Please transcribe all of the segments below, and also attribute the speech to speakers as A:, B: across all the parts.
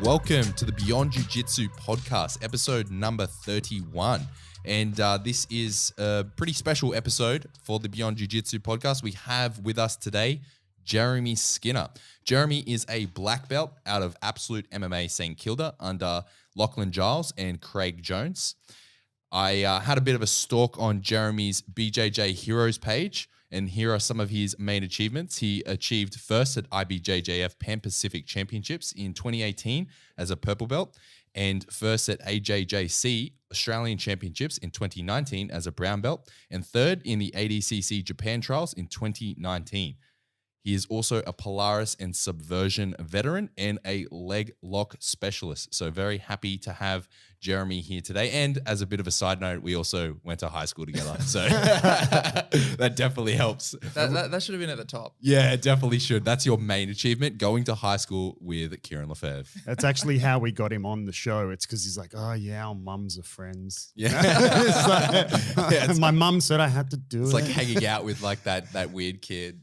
A: Welcome to the Beyond Jiu Jitsu podcast, episode number 31. And this is a pretty special episode for the Beyond Jiu Jitsu podcast. We have with us today Jeremy Skinner. Jeremy is a black belt out of Absolute MMA St. Kilda under Lachlan, Giles and Craig Jones. I had a bit of a stalk on Jeremy's BJJ Heroes page, and here are some of his main achievements. He achieved first at IBJJF Pan Pacific Championships in 2018 as a purple belt, and first at AJJC Australian Championships in 2019 as a brown belt, and third in the ADCC Japan Trials in 2019. He is also a Polaris and Subversion veteran and a leg lock specialist. So very happy to have Jeremy here today. And as a bit of a side note, we also went to high school together. So that definitely helps.
B: That should have been at the top.
A: Yeah, it definitely should. That's your main achievement, going to high school with Kieren Lefebvre.
C: That's actually how we got him on the show. It's because he's like, oh yeah, our mums are friends.
A: Yeah.
C: My mum said I had to do it.
A: It's like hanging out with like that weird kid.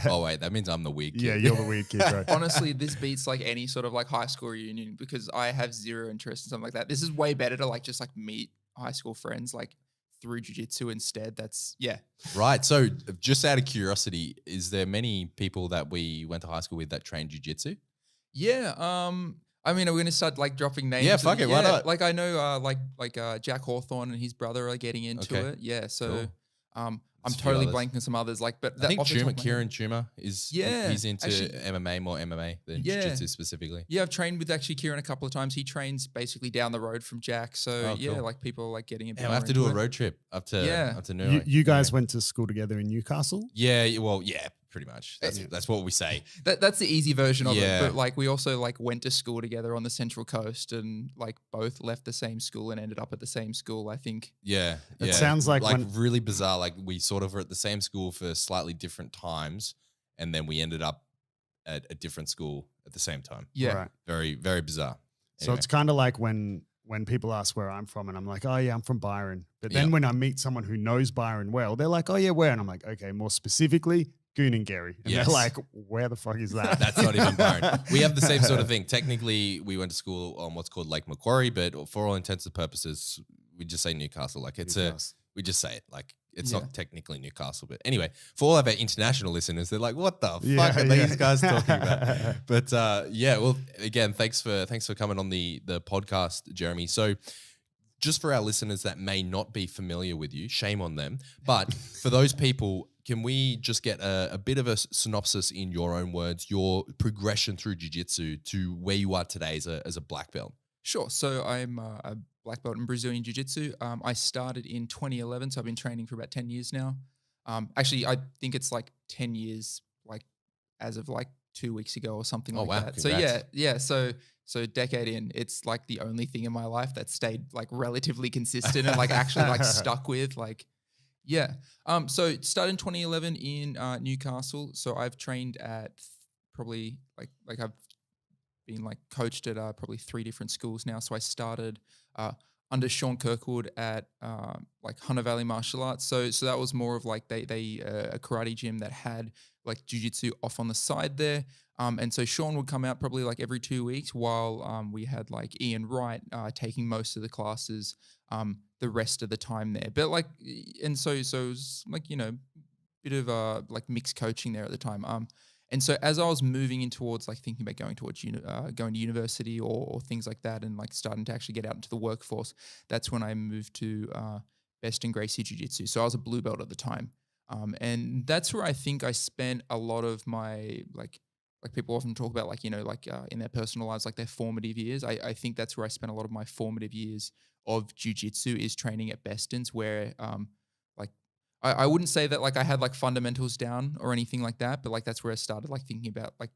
A: Oh wait, that means I'm the weird kid.
C: Yeah, you're the weird kid, bro.
B: Honestly, this beats like any sort of like high school reunion because I have zero interest in something like that. This is way better to like just like meet high school friends like through jiu-jitsu instead. That's
A: Right. So just out of curiosity, is there many people that we went to high school with that train jiu-jitsu?
B: Yeah. I mean, are we going to start like dropping names?
A: Yeah, fuck it. Why not?
B: Like I know like Jack Hawthorne and his brother are getting into
A: Okay.
B: it. Yeah. So
A: Cool.
B: I'm totally blanking on some others. Like, but
A: I think
B: off the top of my head-
A: Kieren Tumor is he's into MMA, more MMA than jiu-jitsu specifically.
B: Yeah, I've trained with actually Kieren a couple of times. He trains basically down the road from Jack. So
A: cool.
B: like people are like getting a bit
A: Yeah, we
B: more
A: have to do
B: into
A: a
B: it.
A: road trip up to New York.
C: You guys went to school together in Newcastle?
A: Yeah, well, yeah, pretty much. That's what we say.
B: That's the easy version of
A: Yeah.
B: it. But like we also like went to school together on the Central Coast and like both left the same school and ended up at the same school, I think.
A: Yeah.
C: It sounds like
A: really bizarre. Like we sort of were at the same school for slightly different times, and then we ended up at a different school at the same time.
B: Yeah.
C: Right.
A: Very, very bizarre.
C: So it's kind of like when people ask where I'm from and I'm like, oh yeah, I'm from Byron. But then when I meet someone who knows Byron well, they're like, oh yeah, where? And I'm like, okay, more specifically, Gooningary. And
A: Yes.
C: they're like, where the fuck is that?
A: That's not even Byron. We have the same sort of thing. Technically, we went to school on what's called Lake Macquarie, but for all intents and purposes, we just say Newcastle. Like we just say it. Like it's not technically Newcastle. But anyway, for all of our international listeners, they're like, what the fuck are these guys talking about? But well, again, thanks for coming on the podcast, Jeremy. So just for our listeners that may not be familiar with you, shame on them. But for those people, can we just get a bit of a synopsis in your own words, your progression through jiu-jitsu to where you are today as a black belt?
B: Sure. So I'm a black belt in Brazilian Jiu Jitsu. I started in 2011, so I've been training for about 10 years now. Actually, I think it's like 10 years, like as of like 2 weeks ago or something like that.
A: Congrats.
B: So decade in, it's like the only thing in my life that stayed like relatively consistent and like actually like stuck with like, yeah. So it started in 2011 in Newcastle. So I've trained at probably like I've been like coached at probably 3 different schools now. So I started under Sean Kirkwood at like Hunter Valley Martial Arts. So that was more of like they a karate gym that had like jiu-jitsu off on the side there. And so Sean would come out probably like every 2 weeks while we had like Ian Wright taking most of the classes the rest of the time there. But like, and so it was like, you know, bit of like mixed coaching there at the time. And so as I was moving in towards like thinking about going towards going to university or things like that and like starting to actually get out into the workforce, that's when I moved to Best and Gracie Jiu-Jitsu. So I was a blue belt at the time. And that's where I think I spent a lot of my like people often talk about like, you know, like in their personal lives, like their formative years. I think that's where I spent a lot of my formative years of jiu-jitsu is training at Beston's where like I wouldn't say that like I had like fundamentals down or anything like that, but like that's where I started like thinking about like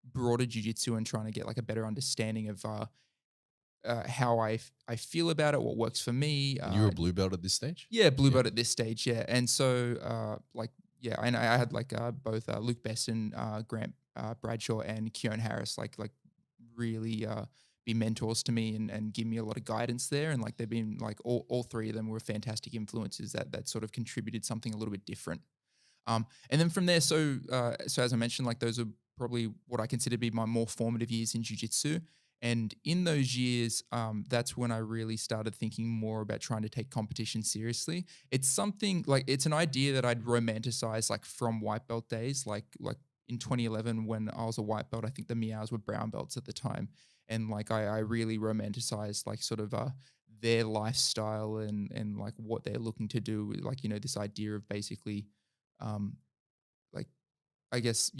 B: broader jiu-jitsu and trying to get like a better understanding of how I feel about it, what works for me.
A: You were a blue belt at this stage?
B: Yeah, blue belt at this stage, yeah. And so and I had like both Luke Besson, Grant Bradshaw and Kieren Harris like really be mentors to me and give me a lot of guidance there. And like they've been like all 3 of them were fantastic influences that sort of contributed something a little bit different. And then from there, so as I mentioned, like those are probably what I consider to be my more formative years in jiu-jitsu. And in those years, that's when I really started thinking more about trying to take competition seriously. It's something like it's an idea that I'd romanticize like from white belt days, like in 2011 when I was a white belt. I think the Meows were brown belts at the time, and like I really romanticized like sort of their lifestyle and like what they're looking to do. Like this idea of basically, um, like I guess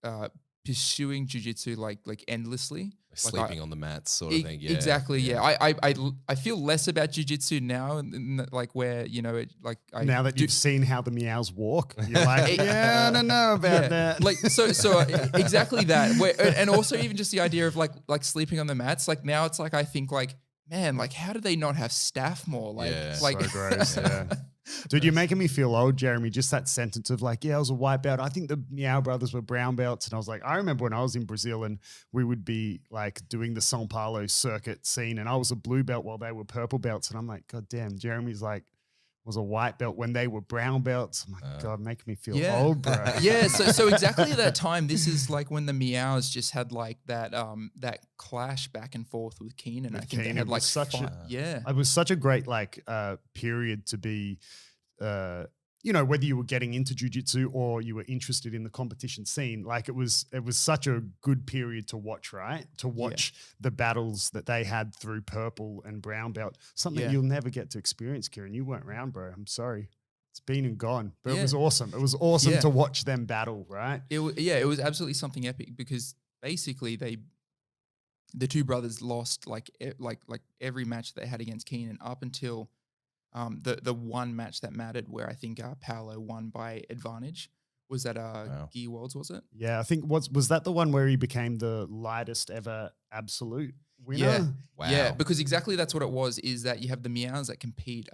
B: uh, pursuing jujitsu like endlessly.
A: Sleeping on the mats, sort of thing. Yeah,
B: exactly. Yeah. I feel less about jujitsu now, and like where it like I
C: Now that
B: do,
C: you've seen how the Meows walk, you're like, yeah, I don't know about that.
B: Like so exactly that. And also even just the idea of like sleeping on the mats. Like now it's like I think like, man, like how do they not have staff more? Like like
C: so gross. Yeah. Dude, you're making me feel old, Jeremy. Just that sentence of like, yeah, I was a white belt. I think the Meow brothers were brown belts. And I was like, I remember when I was in Brazil and we would be like doing the São Paulo circuit scene and I was a blue belt while they were purple belts. And I'm like, God damn, Jeremy's like, was a white belt when they were brown belts. I'm like, God, making me feel old, bro.
B: Yeah, so exactly at that time, this is like when the Meows just had like that that clash back and forth with Kieren. I think they had like
C: it was such a great like period to be whether you were getting into jiu-jitsu or you were interested in the competition scene, like it was such a good period to watch, right? To watch the battles that they had through purple and brown belt, something you'll never get to experience, Kieren. You weren't around, bro. I'm sorry. It's been and gone, but it was awesome. It was awesome to watch them battle, right?
B: It was absolutely something epic because basically the two brothers lost like every match they had against Kieren up until the one match that mattered where I think Paolo won by advantage was that Gi Worlds, was it?
C: Yeah, I think was that the one where he became the lightest ever absolute winner?
B: Yeah.
A: Wow.
B: Yeah, because exactly that's what it was, is that you have the Meows that compete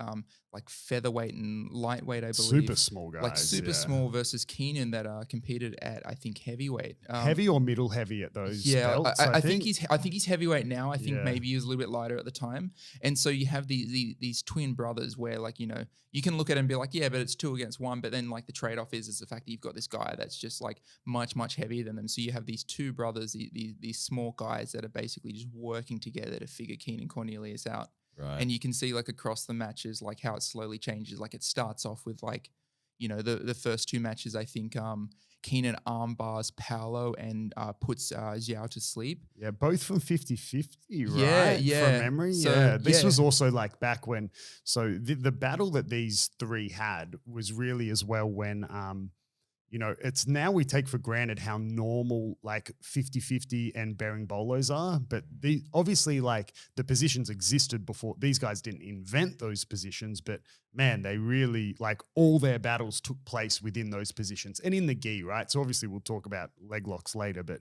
B: like featherweight and lightweight, I believe.
C: Super small guys.
B: Like super small versus Kieren that competed at, I think, heavyweight.
C: Heavy or middle heavy at those belts,
B: I think he's heavyweight now. I think maybe he was a little bit lighter at the time. And so you have these twin brothers where like, you can look at it and be like, yeah, but it's 2 against 1. But then like the trade-off is the fact that you've got this guy that's just like much, much heavier than them. So you have these two brothers, these small guys that are basically just working together to figure Kieren Cornelius out.
A: Right.
B: And you can see like across the matches, like how it slowly changes. Like it starts off with like, the first 2 matches, I think Kieren arm bars Paolo and puts Jiao to sleep.
C: Yeah, both from 50-50, right?
B: Yeah.
C: From memory.
B: So,
C: this was also like back when, so the battle that these 3 had was really as well when, it's now we take for granted how normal like 50-50 and bearing bolos are, but obviously like the positions existed before. These guys didn't invent those positions, but man, they really like all their battles took place within those positions and in the gi, right? So obviously we'll talk about leg locks later, but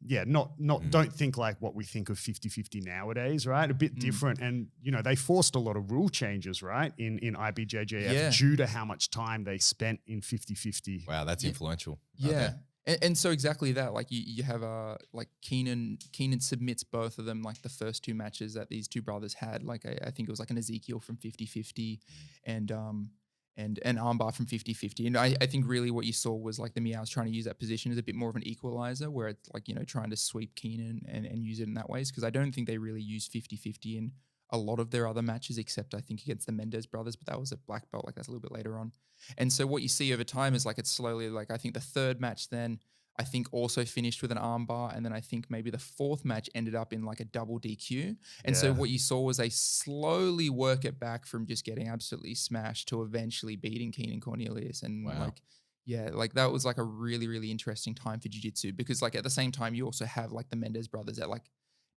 C: yeah, don't think like what we think of 50-50 nowadays, right? A bit different. And, they forced a lot of rule changes, right? In IBJJF due to how much time they spent in 50-50.
A: Wow, that's influential.
B: Yeah. And so exactly that, like you have like Kieren submits both of them like the first 2 matches that these 2 brothers had. Like I think it was like an Ezekiel from 50-50 and an armbar from 50-50. And I think really what you saw was like the Meows trying to use that position as a bit more of an equalizer where it's like, trying to sweep Kieren and use it in that ways. Because I don't think they really used 50-50 in a lot of their other matches, except I think against the Mendez brothers, but that was a black belt, like that's a little bit later on. And so what you see over time is like it's slowly like I think the 3rd match then I think also finished with an armbar, and then I think maybe the 4th match ended up in like a double DQ. And so what you saw was they slowly work it back from just getting absolutely smashed to eventually beating Kieren Cornelius. And like that was like a really, really interesting time for jiu-jitsu, because like at the same time you also have like the Mendez brothers at like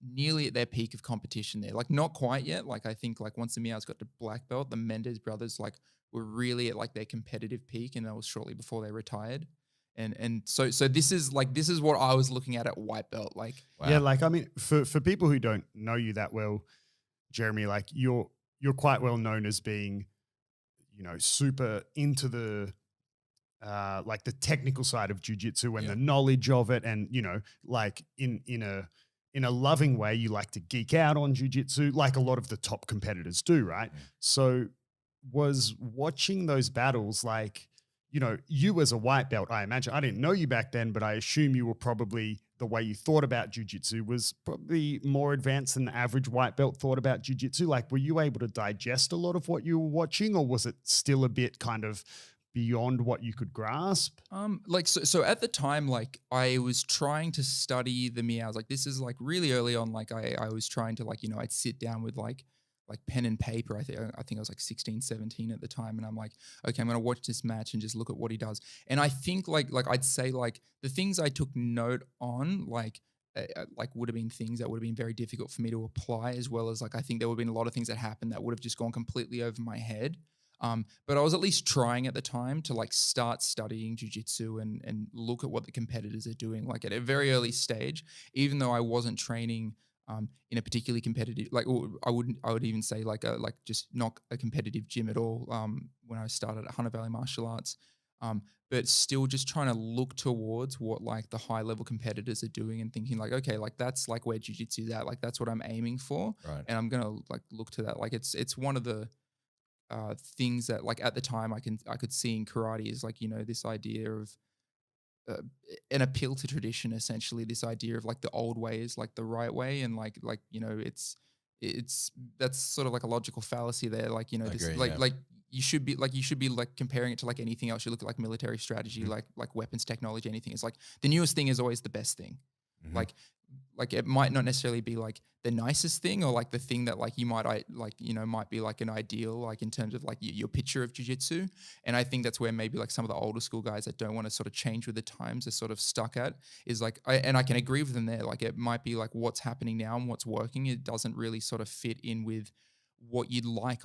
B: nearly at their peak of competition there. Like not quite yet. Like I think like once the Meows got to black belt, the Mendez brothers like were really at like their competitive peak, and that was shortly before they retired. And so this is what I was looking at white belt. Like,
C: yeah, like I mean, for people who don't know you that well, Jeremy, like you're quite well known as being, super into the like the technical side of jiu-jitsu and the knowledge of it, and like in a loving way, you like to geek out on jiu-jitsu, like a lot of the top competitors do, right? So was watching those battles like, you as a white belt, I imagine, I didn't know you back then, but I assume you were probably the way you thought about jiu-jitsu was probably more advanced than the average white belt thought about jiu-jitsu? Like, were you able to digest a lot of what you were watching, or was it still a bit kind of beyond what you could grasp?
B: So at the time, like I was trying to study the meows. Like this is like really early on. Like I was trying to like, I'd sit down with like pen and paper. I think I was like 16, 17 at the time. And I'm like, okay, I'm going to watch this match and just look at what he does. And I think like I'd say like the things I took note on, like would have been things that would have been very difficult for me to apply, as well as like I think there would have been a lot of things that happened that would have just gone completely over my head. But I was at least trying at the time to like start studying jiu-jitsu and look at what the competitors are doing, like at a very early stage, even though I wasn't training in a particularly competitive, like I would even say like just not a competitive gym at all when I started at Hunter Valley Martial Arts. But still just trying to look towards what like the high level competitors are doing and thinking like, okay, like that's like where jiu-jitsu is at, like that's what I'm aiming for.
A: Right.
B: And I'm going to like look to that. Like it's one of the things that like at the time I could see in karate is like this idea of uh, an appeal to tradition, essentially this idea of like the old way is like the right way, and it's that's sort of like a logical fallacy there, like
A: I
B: this
A: agree,
B: like
A: yeah.
B: like you should be like comparing it to like anything else. You look at like military strategy,
A: Mhm.
B: like weapons technology, anything. It's like the newest thing is always the best thing.
A: Mhm.
B: Like it might not necessarily be like the nicest thing, or like the thing that like you might might be like an ideal, like in terms of like your picture of jiu-jitsu. And I think that's where maybe like some of the older school guys that don't want to sort of change with the times are sort of stuck at, is like and I can agree with them there. Like it might be like what's happening now and what's working, it doesn't really sort of fit in with what you'd like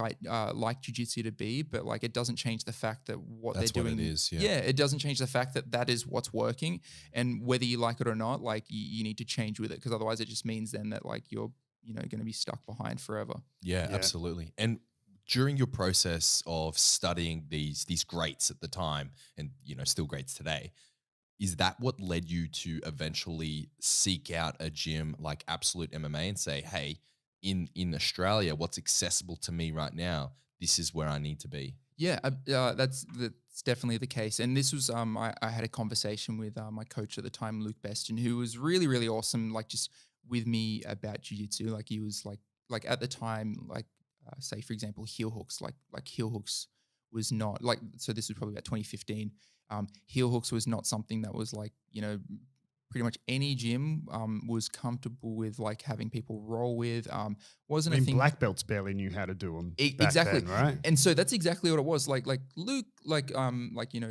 B: jiu-jitsu to be, but like it doesn't change the fact that what
A: That's
B: they're
A: what
B: doing,
A: it is, yeah.
B: it doesn't change the fact that that is what's working. And whether you like it or not, like you need to change with it, because otherwise it just means then that like you're going to be stuck behind forever.
A: Yeah,
C: Yeah.
A: absolutely. And during your process of studying these greats at the time, and still greats today, is that what led you to eventually seek out a gym like Absolute MMA and say, hey, in Australia, what's accessible to me right now, this is where I need to be?
B: Yeah, that's definitely the case. And this was I had a conversation with my coach at the time, Luke Beston, who was really really awesome. Like just with me about jiu-jitsu. Like he was like at the time, like say for example heel hooks, like heel hooks was not like, so this was probably about 2015. Heel hooks was not something that was like pretty much any gym was comfortable with like having people roll with. Wasn't
C: I
B: a
C: mean,
B: thing.
C: black belts barely knew how to do them back
B: Exactly.
C: then, right?
B: And so that's exactly what it was. Like Luke,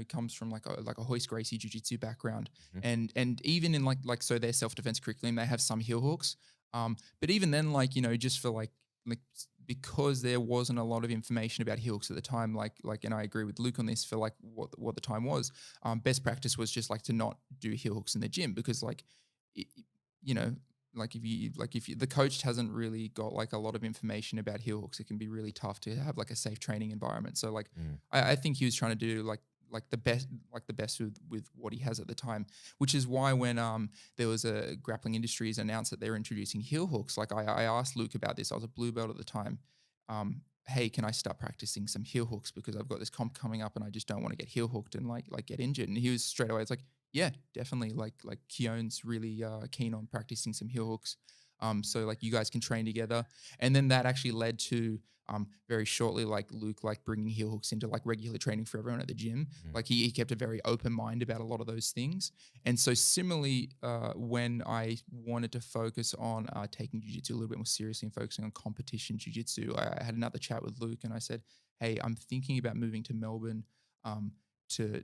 B: comes from like a Hoist Gracie jiu-jitsu background.
A: Mhm.
B: And even in like so their self-defense curriculum, they have some heel hooks. But even then, like, just for because there wasn't a lot of information about heel hooks at the time, and I agree with Luke on this for like what the time was. Best practice was just like to not do heel hooks in the gym, because like it, you know, if you, the coach hasn't really got like a lot of information about heel hooks, it can be really tough to have like a safe training environment. So like
A: Mm.
B: I think he was trying to do the best with what he has at the time, which is why when there was a Grappling Industries announced that they're introducing heel hooks, like I asked Luke about this. I was a blue belt at the time. Hey, can I start practicing some heel hooks, because I've got this comp coming up and I just don't want to get heel hooked and like get injured. And he was straight away, it's like, yeah, definitely. Like Kieren's really keen on practicing some heel hooks. So like you guys can train together. And then that actually led to very shortly, like Luke, like bringing heel hooks into like regular training for everyone at the gym.
A: Mhm.
B: Like he kept a very open mind about a lot of those things. And so similarly, when I wanted to focus on taking jiu-jitsu a little bit more seriously and focusing on competition jiu-jitsu, I had another chat with Luke and I said, hey, I'm thinking about moving to Melbourne to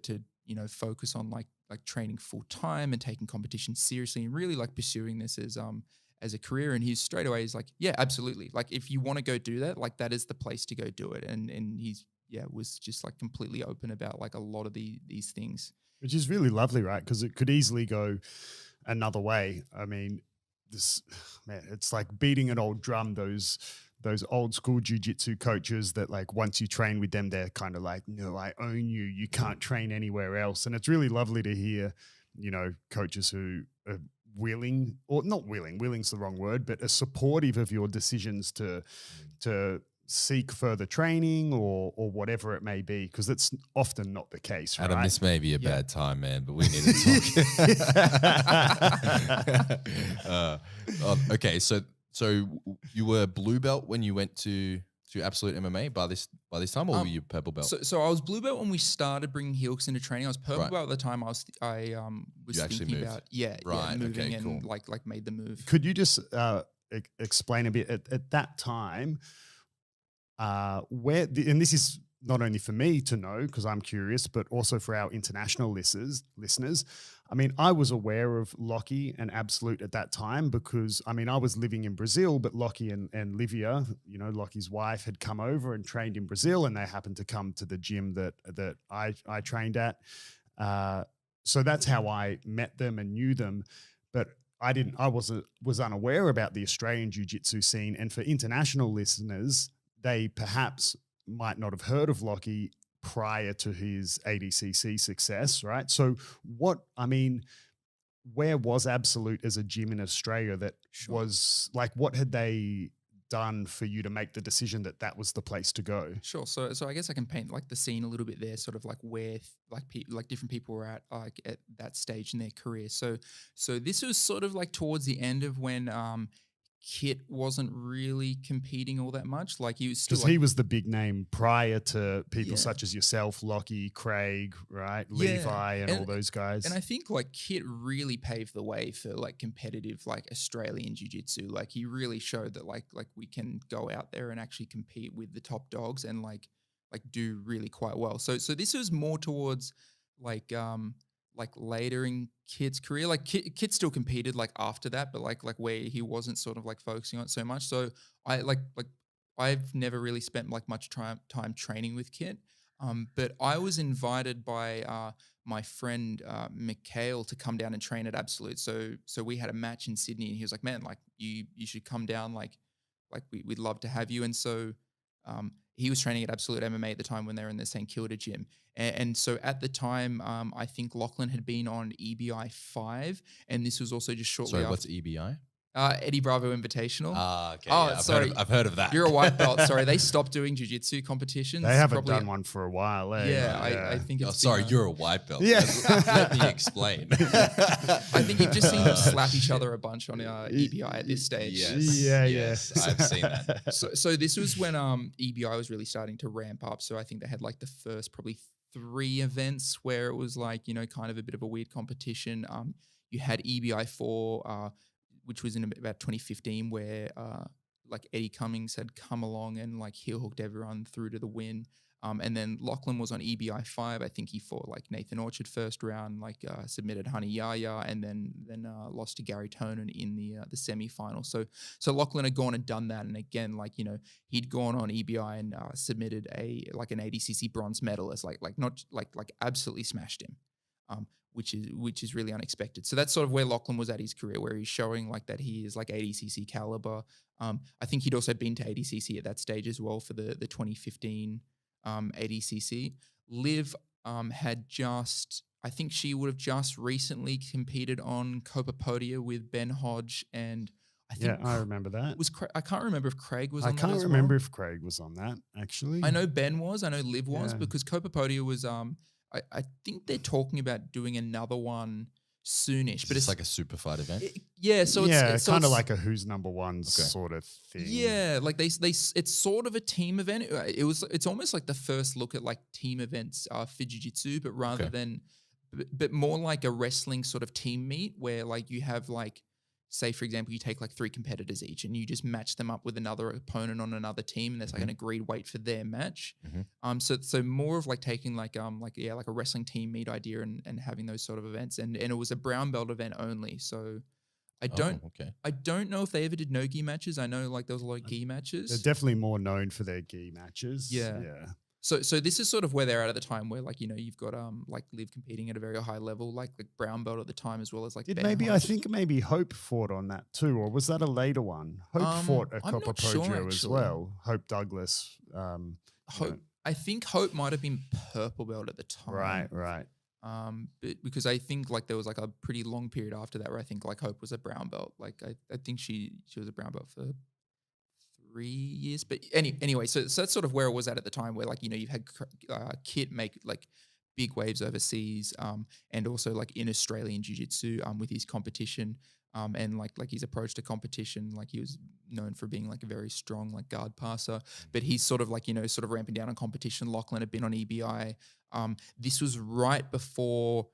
B: focus on like training full time and taking competition seriously and really like pursuing this as a career. And he's straight away, he's like, yeah, absolutely. Like if you want to go do that, like that is the place to go do it. And he's was just like completely open about like a lot of these things.
C: Which is really lovely, right? Because it could easily go another way. I mean, this man, it's like beating an old drum. Those old school jujitsu coaches that like once you train with them, they're kind of like, no, I own you. You can't train anywhere else. And it's really lovely to hear, coaches who are willing, or not willing, willing's the wrong word, but are supportive of your decisions to seek further training or whatever it may be, because it's often not the case,
A: Adam,
C: right?
A: this may be a
B: Yeah.
A: bad time, man, but we need to talk. Okay, so you were blue belt when you went to Absolute MMA by this time, or were you purple belt?
B: So I was blue belt when we started bringing heel hooks into training. I was purple
A: Right.
B: belt at the time. I was
A: You actually
B: thinking
A: moved.
B: about
A: Right,
B: moving
A: okay,
B: and
A: cool.
B: like made the move.
C: Could you just explain a bit at that time and this is not only for me to know because I'm curious, but also for our international listeners. I mean, I was aware of Lockie and Absolute at that time because, I mean, I was living in Brazil, but Lockie and Livia, you know, Lockie's wife, had come over and trained in Brazil, and they happened to come to the gym that I trained at. So that's how I met them and knew them. But I was unaware about the Australian jiu-jitsu scene. And for international listeners, they perhaps might not have heard of Lockie prior to his ADCC success, right? So where was Absolute as a gym in Australia that was like, what had they done for you to make the decision that that was the place to go?
B: Sure. So I guess I can paint like the scene a little bit there, sort of like where like different people were at like at that stage in their career. So this was sort of like towards the end of when Kit wasn't really competing all that much. Like he was still
C: Because
B: like,
C: he was the big name prior to people
B: Yeah.
C: such as yourself, Lockie, Craig, right?
B: Yeah.
C: Levi and all those guys.
B: And I think like Kit really paved the way for like competitive like Australian jiu-jitsu. Like he really showed that like we can go out there and actually compete with the top dogs and like do really quite well. So this was more towards like later in Kit's career. Like Kit still competed like after that, but like where he wasn't sort of like focusing on it so much. So I I've never really spent like much time training with Kit. But I was invited by my friend Mikhail to come down and train at Absolute. So we had a match in Sydney, and he was like, "Man, like you should come down. Like we'd love to have you." And so he was training at Absolute MMA at the time when they were in the St Kilda gym. And so at the time, I think Lachlan had been on EBI 5, and this was also just shortly
A: Sorry,
B: after.
A: what's EBI?
B: Eddie Bravo Invitational.
A: Okay.
B: Oh,
A: yeah,
B: sorry.
A: I've heard of that.
B: You're a white belt. Sorry, they stopped doing jiu-jitsu competitions.
C: They haven't
B: probably-
C: done one for a while, eh?
B: Yeah, I think it's.
A: Oh, sorry,
B: been,
A: you're a white belt.
C: Yeah.
A: Let me explain.
B: I think you've just seen them slap each other a bunch on EBI at this stage.
A: Yes, I've seen that.
B: So this was when EBI was really starting to ramp up. So I think they had like the first probably 3 events where it was like, you know, kind of a bit of a weird competition. You had EBI 4, which was in about 2015, where like Eddie Cummings had come along and like heel hooked everyone through to the win. And then Lachlan was on EBI 5. I think he fought like Nathan Orchard first round, like submitted Honey Yaya, and then lost to Gary Tonin in the semi-final. So Lachlan had gone and done that, and again, like, you know, he'd gone on EBI and submitted an ADCC bronze medalist, like absolutely smashed him. Which is really unexpected. So that's sort of where Lachlan was at his career, where he's showing like that he is like ADCC caliber. I think he'd also been to ADCC at that stage as well for the 2015 ADCC. Liv had just, I think she would have just recently competed on Copa Podia with Ben Hodge, and I think
C: I remember that.
B: I can't remember if Craig was
C: I
B: on that
C: can't
B: as
C: remember
B: well.
C: if Craig was on that, actually.
B: I know Ben was, I know Liv was,
C: Yeah.
B: because Copa Podia was I think they're talking about doing another one soonish, but
A: It's like a super fight event.
B: So
C: it's kind of
B: it's-
C: like a who's number one sort of thing.
B: Yeah, like they it's sort of a team event. It's almost like the first look at like team events for jiu-jitsu, but rather than but more like a wrestling sort of team meet where like you have like, say for example, you take like 3 competitors each and you just match them up with another opponent on another team, and there's like an agreed weight for their match. So more of like taking like a wrestling team meet idea and having those sort of events, and it was a brown belt event only. So I don't know if they ever did no gi matches. I know like there was a lot of gi matches.
C: They're definitely more known for their gi matches.
B: Yeah. So this is sort of where they're at the time, where like, you know, you've got like Liv competing at a very high level, like brown belt at the time, as well as like Ben
C: I
B: Hodge.
C: think maybe Hope fought on that too, or was that a later one? Hope fought a
B: I'm
C: Copa
B: not sure,
C: Podio as
B: actually.
C: well. Hope Douglas.
B: Hope. I think Hope might have been purple belt at the time.
C: Right.
B: But because I think like there was like a pretty long period after that where I think like Hope was a brown belt. Like I think she was a brown belt for 3 years. But anyway, so that's sort of where I was at the time, where like, you know, you've had Kit make like big waves overseas, and also like in Australian Jiu-Jitsu, with his competition, and like his approach to competition, like he was known for being like a very strong like guard passer, but he's sort of like, you know, sort of ramping down on competition. Lachlan had been on EBI. This was right before.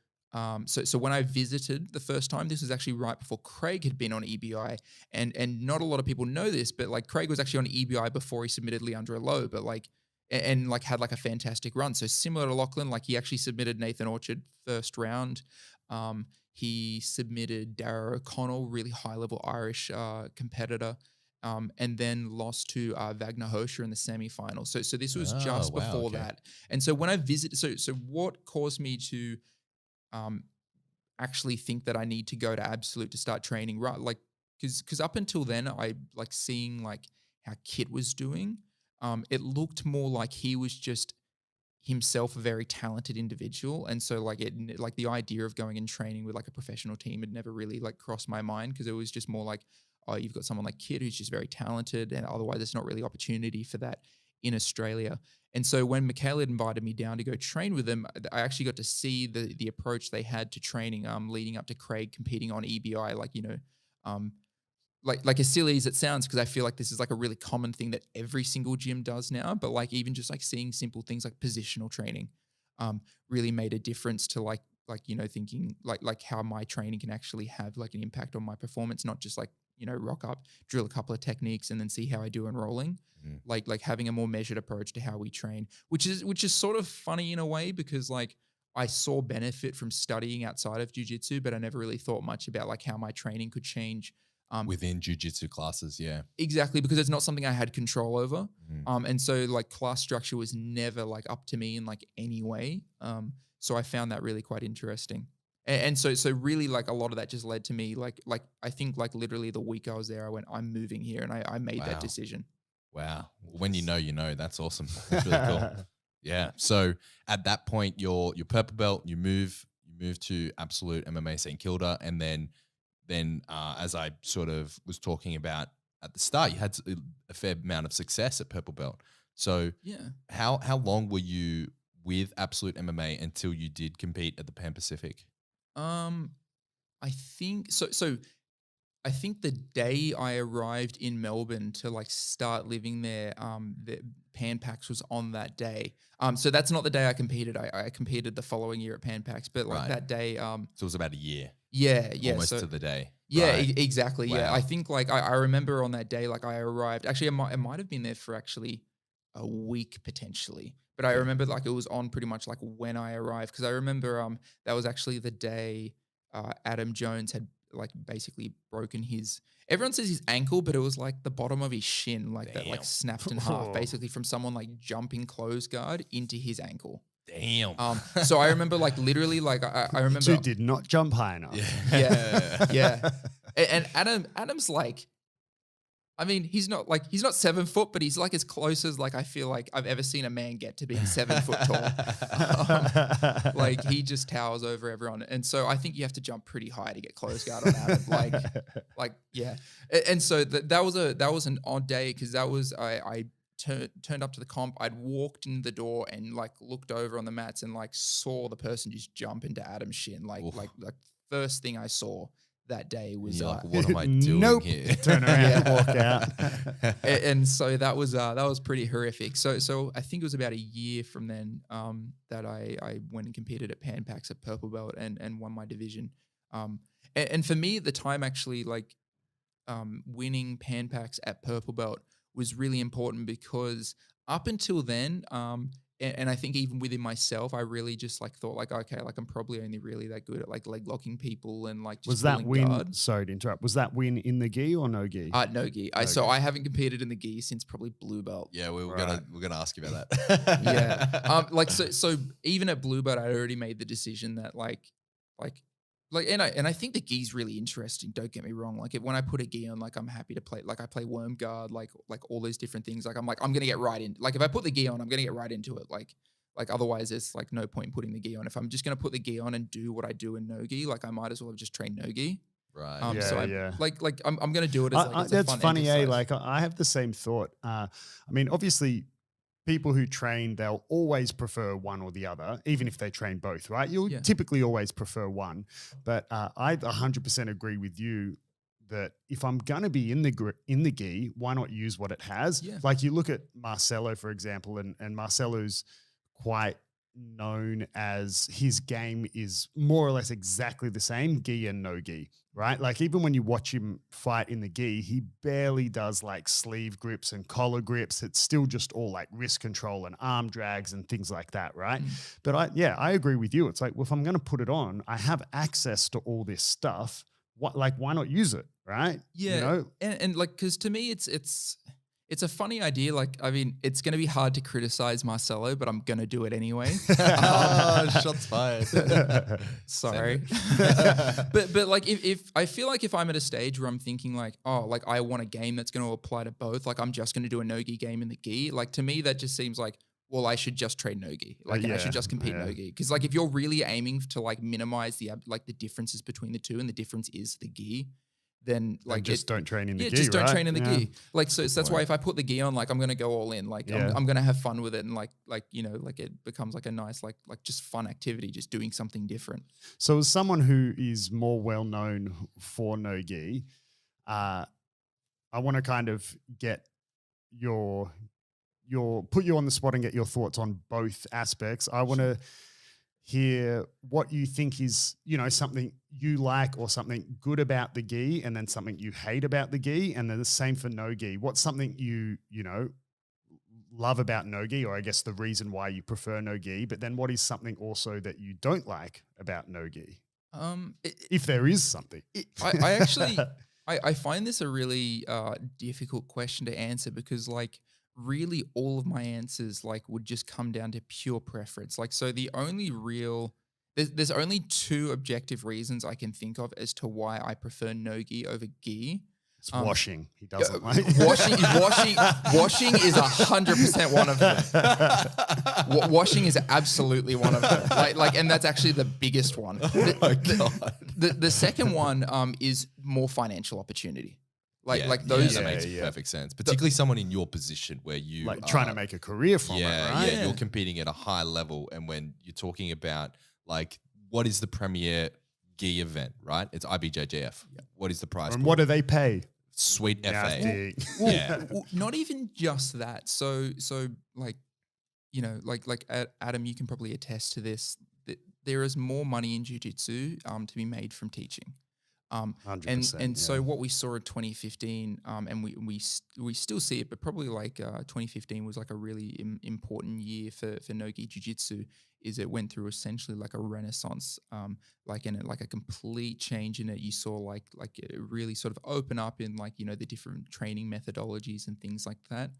B: So when I visited the first time, this was actually right before Craig had been on EBI, and not a lot of people know this, but like Craig was actually on EBI before he submitted Leandro Lowe, but like and like had like a fantastic run. So similar to Lachlan, like he actually submitted Nathan Orchard first round. He submitted Dara O'Connell, really high level Irish competitor. And then lost to Wagner Hoscher in the semifinal. So this was just before that. And so when I visited, so what caused me to actually think that I need to go to Absolute to start training, right? Like, because up until then, I like seeing like how Kit was doing. It looked more like he was just himself a very talented individual, and so like the idea of going and training with like a professional team had never really like crossed my mind, because it was just more like, oh, you've got someone like Kit who's just very talented, and otherwise there's not really opportunity for that in Australia. And so when Michaela invited me down to go train with them, I actually got to see the approach they had to training, leading up to Craig competing on EBI, like, you know, like as silly as it sounds, because I feel like this is like a really common thing that every single gym does now, but like even just like seeing simple things like positional training really made a difference to like you know, thinking like how my training can actually have like an impact on my performance, not just like, you know, rock up, drill a couple of techniques and then see how I do in rolling. Like having a more measured approach to how we train, which is sort of funny in a way, because like I saw benefit from studying outside of jiu-jitsu, but I never really thought much about like how my training could change
A: within jiu-jitsu classes. Yeah,
B: exactly, because it's not something I had control over. And so like class structure was never like up to me in like any way. So I found that really quite interesting. And so really like a lot of that just led to me like I think like literally the week I was there, I went, I'm moving here, and I made that decision.
A: Wow. When you know, that's awesome. That's really cool. Yeah. So at that point, you're purple belt, you move to Absolute MMA St. Kilda, and then as I sort of was talking about at the start, you had a fair amount of success at purple belt. So
B: yeah,
A: how long were you with Absolute MMA until you did compete at the Pan Pacific?
B: I think so. I think the day I arrived in Melbourne to like start living there, the Pan Pacs was on that day. So that's not the day I competed. I competed the following year at Pan Pacs, but like that day.
A: So it was about a year.
B: Yeah.
A: Almost to the day.
B: Yeah,
A: right.
B: Exactly.
A: Wow.
B: Yeah, I think like I remember on that day, like I arrived. Actually, I might have been there for actually a week potentially, but I remember like it was on pretty much like when I arrived, because I remember that was actually the day Adam Jones had like basically broken his. Everyone says his ankle, but it was like the bottom of his shin, like that, like snapped in half, basically from someone like jumping close guard into his ankle.
A: Damn.
B: So I remember like literally like I remember.
C: Dude did not jump high enough.
B: Yeah. And Adam's like, I mean, he's not 7 foot, but he's like as close as like I feel like I've ever seen a man get to being 7 foot tall. Like he just towers over everyone, and so I think you have to jump pretty high to get close guard on Adam. Like yeah, and so that was an odd day, because that was I turned up to the comp. I'd walked in the door and like looked over on the mats and like saw the person just jump into Adam's shin. Like first thing I saw that day was
A: like, what am I doing here?
C: Turn around and walk out.
B: And so that was pretty horrific. So I think it was about a year from then that I went and competed at Pan Pacs at purple belt and won my division. And for me at the time, actually, like winning Pan Pacs at purple belt was really important, because up until then, and I think even within myself, I really just like thought like, okay, like I'm probably only really that good at like leg locking people and like just
C: was that win?
B: guard.
C: Sorry to interrupt. Was that win in the gi or no gi?
B: No gi. So I haven't competed in the gi since probably blue belt.
A: Yeah, we're gonna ask you about that.
B: Yeah. Like so even at blue belt, I already made the decision that like and I think the gi's really interesting. Don't get me wrong. Like when I put a gi on, like I'm happy to play. Like I play worm guard, like all those different things. Like I'm gonna get right in. Like if I put the gi on, I'm gonna get right into it. Like otherwise, there's like no point in putting the gi on. If I'm just gonna put the gi on and do what I do in no gi, like I might as well have just trained no gi.
A: Right.
B: So
C: Yeah.
B: I'm gonna do it as like it's a
C: that's
B: fun
C: funny,
B: exercise.
C: Like I have the same thought. I mean, obviously, people who train, they'll always prefer one or the other, even if they train both, right? You'll
B: Yeah.
C: typically always prefer one. But I 100% agree with you that if I'm gonna be in the gi, why not use what it has?
B: Yeah.
C: Like you look at Marcelo, for example, and Marcelo's quite known as his game is more or less exactly the same, gi and no gi, right? Like even when you watch him fight in the gi, he barely does like sleeve grips and collar grips. It's still just all like wrist control and arm drags and things like that, right? But I agree with you. It's like, well, if I'm going to put it on, I have access to all this stuff. Why not use it, right?
B: Yeah,
C: You know?
B: and like, because to me, it's a funny idea. Like, I mean, it's going to be hard to criticize Marcelo, but I'm going to do it anyway.
A: Shots fired.
B: Sorry. but like, if I feel like if I'm at a stage where I'm thinking like, oh, like I want a game that's going to apply to both, like I'm just going to do a no-gi game in the gi. Like to me, that just seems like, well, I should just train no-gi. Like I should just compete no-gi. Because like if you're really aiming to like minimize the differences between the two, and the difference is the gi, then like
C: just don't train in the gi,
B: just don't
C: right?
B: train in the
C: Yeah.
B: gi. Like so that's why if I put the gi on, like I'm gonna go all in. Like I'm gonna have fun with it, and like you know, like it becomes like a nice like just fun activity, just doing something different.
C: So as someone who is more well known for no gi, I want to kind of get your put you on the spot and get your thoughts on both aspects. I want to hear what you think is, you know, something you like or something good about the gi, and then something you hate about the gi, and then the same for no gi. What's something you know love about no gi, or I guess the reason why you prefer no gi, but then what is something also that you don't like about no gi? If there is something.
B: I actually I find this a really difficult question to answer, because like really all of my answers like would just come down to pure preference. Like so the only real there's only two objective reasons I can think of as to why I prefer no-gi over gi.
C: It's washing. He doesn't like
B: Washing is 100% one of them. Washing is absolutely one of them. Like, and that's actually the biggest one. The second one is more financial opportunity. Like those
A: that makes perfect sense. Particularly someone in your position where you
C: like trying to make a career from it, right?
A: Yeah, you're competing at a high level, and when you're talking about like what is the premier gi event, right? It's IBJJF. What is the price?
C: And what do they pay?
A: Sweet FA.
C: Nasty.
B: Well, not even just that. So like, you know, like Adam, you can probably attest to this. That there is more money in jiu-jitsu to be made from teaching.
C: 100%,
B: So what we saw in 2015, and we still see it, but probably like 2015 was like a really important year for no-gi jiu-jitsu. Is it went through essentially like a renaissance, like a complete change in it. You saw like it really sort of open up in like, you know, the different training methodologies and things like that.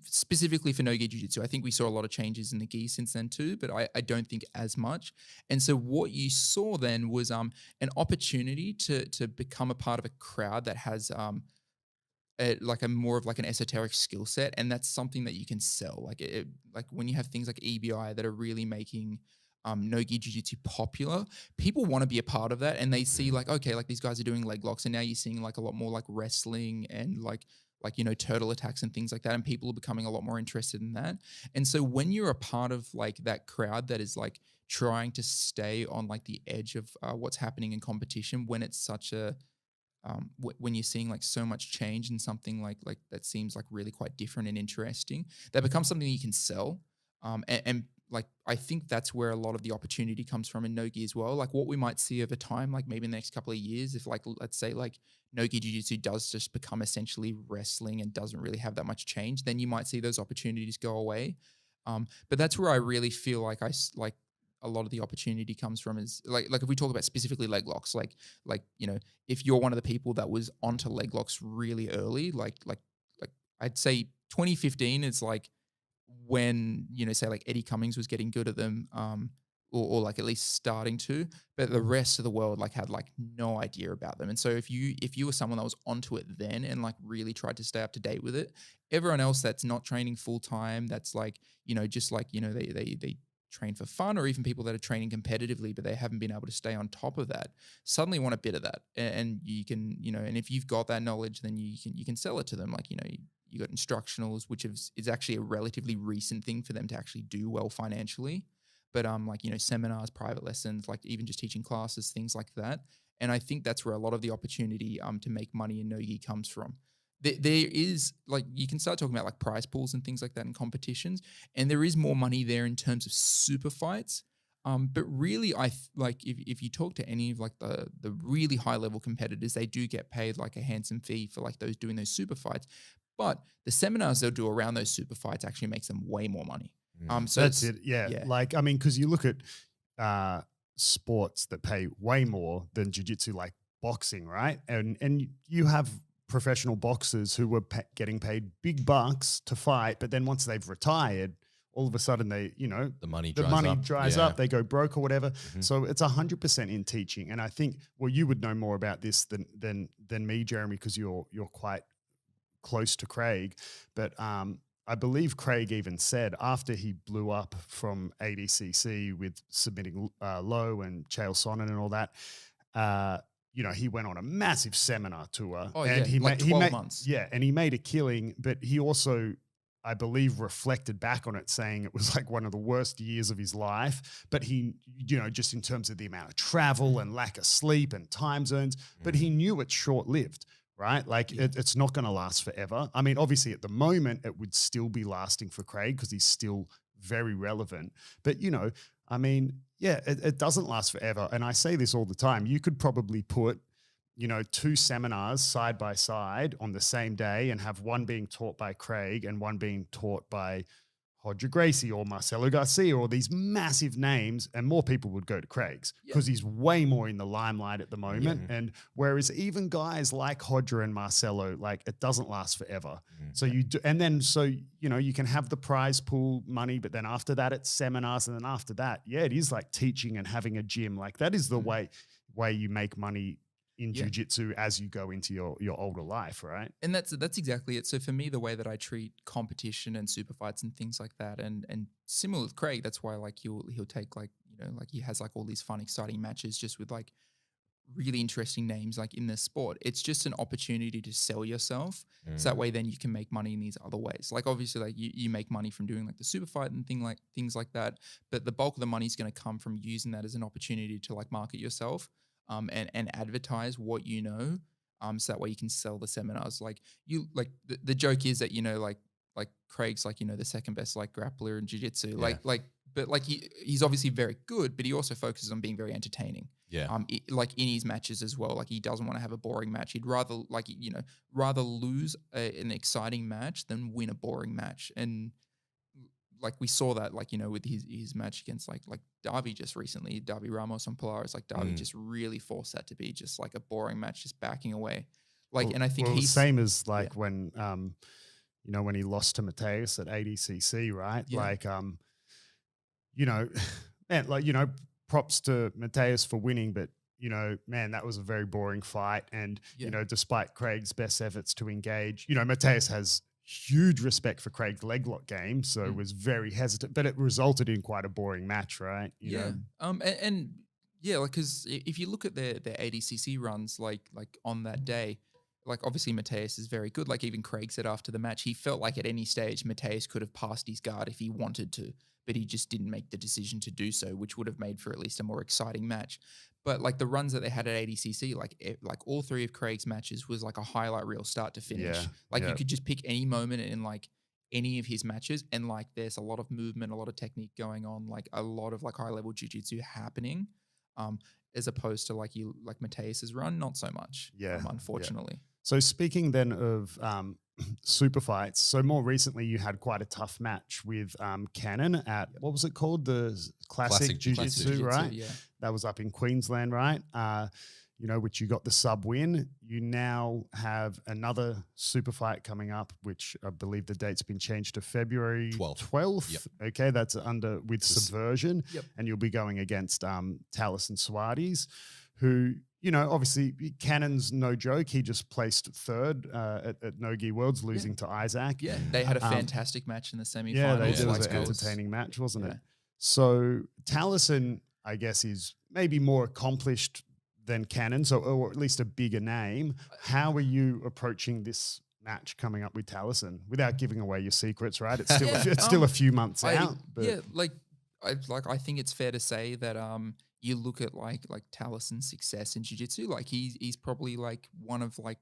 B: Specifically for no-gi jiu-jitsu, I think we saw a lot of changes in the gi since then too, but I don't think as much. And so what you saw then was an opportunity to become a part of a crowd that has like a more of like an esoteric skill set, and that's something that you can sell. Like when you have things like EBI that are really making no-gi jiu-jitsu popular, people want to be a part of that, and they see like, okay, like these guys are doing leg locks, and now you're seeing like a lot more like wrestling and like you know, turtle attacks and things like that, and people are becoming a lot more interested in that. And so when you're a part of like that crowd that is like trying to stay on like the edge of what's happening in competition, when it's such a when you're seeing like so much change in something like that seems like really quite different and interesting, that becomes something you can sell. And like I think that's where a lot of the opportunity comes from in no-gi as well. Like what we might see over time, like maybe in the next couple of years, if like let's say like no-gi jiu-jitsu does just become essentially wrestling and doesn't really have that much change, then you might see those opportunities go away. But that's where I really feel like a lot of the opportunity comes from is like if we talk about specifically leg locks, like you know, if you're one of the people that was onto leg locks really early, like I'd say 2015 is like when, you know, say like Eddie Cummings was getting good at them, or like at least starting to, but the rest of the world like had like no idea about them. And so if you were someone that was onto it then and like really tried to stay up to date with it, everyone else that's not training full time, that's like, you know, just like, you know, they train for fun, or even people that are training competitively, but they haven't been able to stay on top of that, suddenly want a bit of that. And you can, and if you've got that knowledge, then you can sell it to them. Like, you got instructionals, which is actually a relatively recent thing for them to actually do well financially. But seminars, private lessons, like even just teaching classes, things like that. And I think that's where a lot of the opportunity to make money in no-gi comes from. There is, like, you can start talking about like prize pools and things like that in competitions, and there is more money there in terms of super fights. But really, if you talk to any of like the really high level competitors, they do get paid like a handsome fee for like those doing those super fights. But the seminars they'll do around those super fights actually makes them way more money. So
C: that's it. Yeah. Like, I mean, because you look at sports that pay way more than jiu-jitsu, like boxing, right? And you have professional boxers who were getting paid big bucks to fight, but then once they've retired, all of a sudden they,
A: the money
C: dries up, they go broke or whatever. So it's 100% in teaching. And I think, well, you would know more about this than me, Jeremy, because you're quite close to Craig. But I believe Craig even said after he blew up from ADCC with submitting Low and Chael Sonnen and all that, he went on a massive seminar tour.
B: Oh,
C: and
B: yeah, like 12 months.
C: Yeah, and he made a killing, but he also, I believe, reflected back on it saying it was like one of the worst years of his life. But he, just in terms of the amount of travel and lack of sleep and time zones, but he knew it's short-lived, right? Like it's not going to last forever. I mean, obviously at the moment it would still be lasting for Craig because he's still very relevant. But, I mean, yeah, it doesn't last forever. And I say this all the time. You could probably put, 2 seminars side by side on the same day and have one being taught by Craig and one being taught by Roger Gracie or Marcelo Garcia or these massive names, and more people would go to Craig's because he's way more in the limelight at the moment. And whereas even guys like Roger and Marcelo, like it doesn't last forever. So you do, and then you can have the prize pool money, but then after that it's seminars, and then after that, it is like teaching and having a gym. Like that is the way you make money in jiu-jitsu as you go into your older life, right?
B: And that's exactly it. So for me, the way that I treat competition and super fights and things like that, and similar with Craig, that's why like he'll take like, like he has like all these fun, exciting matches just with like really interesting names like in the sport. It's just an opportunity to sell yourself. So that way then you can make money in these other ways. Like obviously like you make money from doing like the super fight and things like that. But the bulk of the money is going to come from using that as an opportunity to like market yourself. And advertise what so that way you can sell the seminars. Like the joke is that like Craig's like the second best like grappler in jiu-jitsu. But he's obviously very good, but he also focuses on being very entertaining. Like in his matches as well. Like he doesn't want to have a boring match. He'd rather rather lose an exciting match than win a boring match. And like we saw that like with his match against like Darby just recently, Darby Ramos on Polaris, like Darby just really forced that to be just like a boring match, just backing away. Like, and I think he's
C: same as like when when he lost to Mateus at ADCC, right? Like man, like props to Mateus for winning, but man, that was a very boring fight. And despite Craig's best efforts to engage, Mateus has huge respect for Craig's leg lock game, so was very hesitant, but it resulted in quite a boring match, right? You know?
B: Like because if you look at their ADCC runs, like on that day, like obviously Mateus is very good. Like even Craig said after the match, he felt like at any stage Mateus could have passed his guard if he wanted to, but he just didn't make the decision to do so, which would have made for at least a more exciting match. But like the runs that they had at ADCC, like all 3 of Craig's matches was like a highlight reel start to finish. You could just pick any moment in like any of his matches, and like there's a lot of movement, a lot of technique going on, like a lot of like high level jiu-jitsu happening, as opposed to like Mateus's run, not so much. Unfortunately.
C: So speaking then of super fights, so more recently you had quite a tough match with Kieren at, what was it called? The Classic Jiu-Jitsu, right?
B: Yeah.
C: That was up in Queensland, right? Which you got the sub win. You now have another super fight coming up, which I believe the date's been changed to February 12th.
A: Yep.
C: Okay, that's with Subversion.
B: Yep.
C: And you'll be going against Tallis and Suarez, who, obviously Cannon's no joke. He just placed 3rd at No-Gi Worlds, losing to Isaac.
B: Yeah, they had a fantastic match in the semifinals.
C: Yeah, it was an entertaining match, wasn't it? So Taliesin, I guess, is maybe more accomplished than Cannon, so or at least a bigger name. How are you approaching this match coming up with Taliesin without giving away your secrets? Right, it's still it's still a few months out. But
B: Yeah, I think it's fair to say that you look at like Taliesin's success in jiu-jitsu, like he's probably like one of like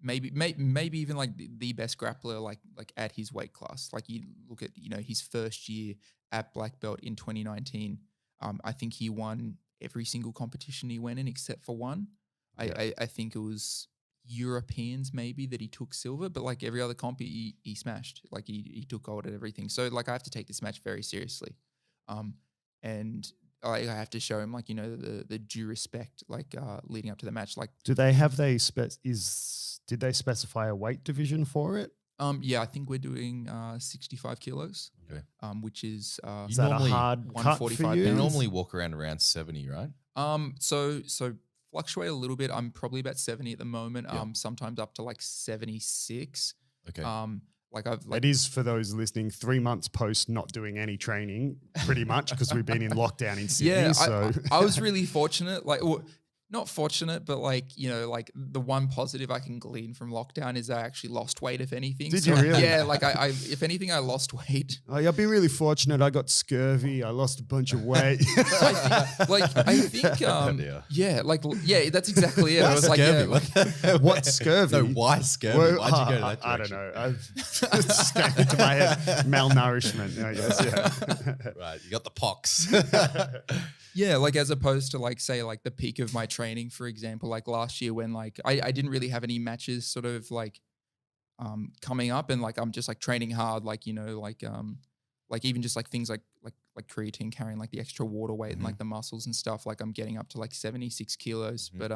B: maybe even like the best grappler like at his weight class. Like you look at his first year at black belt in 2019. I think he won every single competition he went in except for one. I think it was Europeans maybe that he took silver, but like every other comp he smashed. Like he took gold at everything. So like I have to take this match very seriously. And I have to show him like the due respect like leading up to the match. Like,
C: do they did they specify a weight division for it?
B: Yeah, I think we're doing 65 kilos.
A: Okay.
B: Which is
C: Is that a hard cut for
B: 145
C: you?
A: You
B: pounds.
A: normally walk around 70, right?
B: So fluctuate a little bit. I'm probably about 70 at the moment.
A: Yeah.
B: Sometimes up to like 76.
A: Okay.
C: It is, for those listening, 3 months post not doing any training, pretty much, because we've been in lockdown in Sydney.
B: Yeah,
C: so
B: I was really fortunate. Like, well, not fortunate, but like like the one positive I can glean from lockdown is I actually lost weight. If anything,
C: Did you really?
B: Yeah, like I if anything, I lost weight.
C: I've been really fortunate. I got scurvy. I lost a bunch of weight.
B: I think yeah, that's exactly it. I was like, yeah,
C: What's scurvy?
A: No, why scurvy?
C: Well,
A: Why'd you go to that
C: I don't
A: direction?
C: know. It just came into my head. Malnourishment, I guess. Yeah.
A: Right, you got the pox.
B: yeah, like as opposed to like say like the peak of my training, for example, like last year when like I didn't really have any matches sort of like coming up, and like I'm just like training hard, like like even just like things like creatine, carrying like the extra water weight and like the muscles and stuff, like I'm getting up to like 76 kilos. But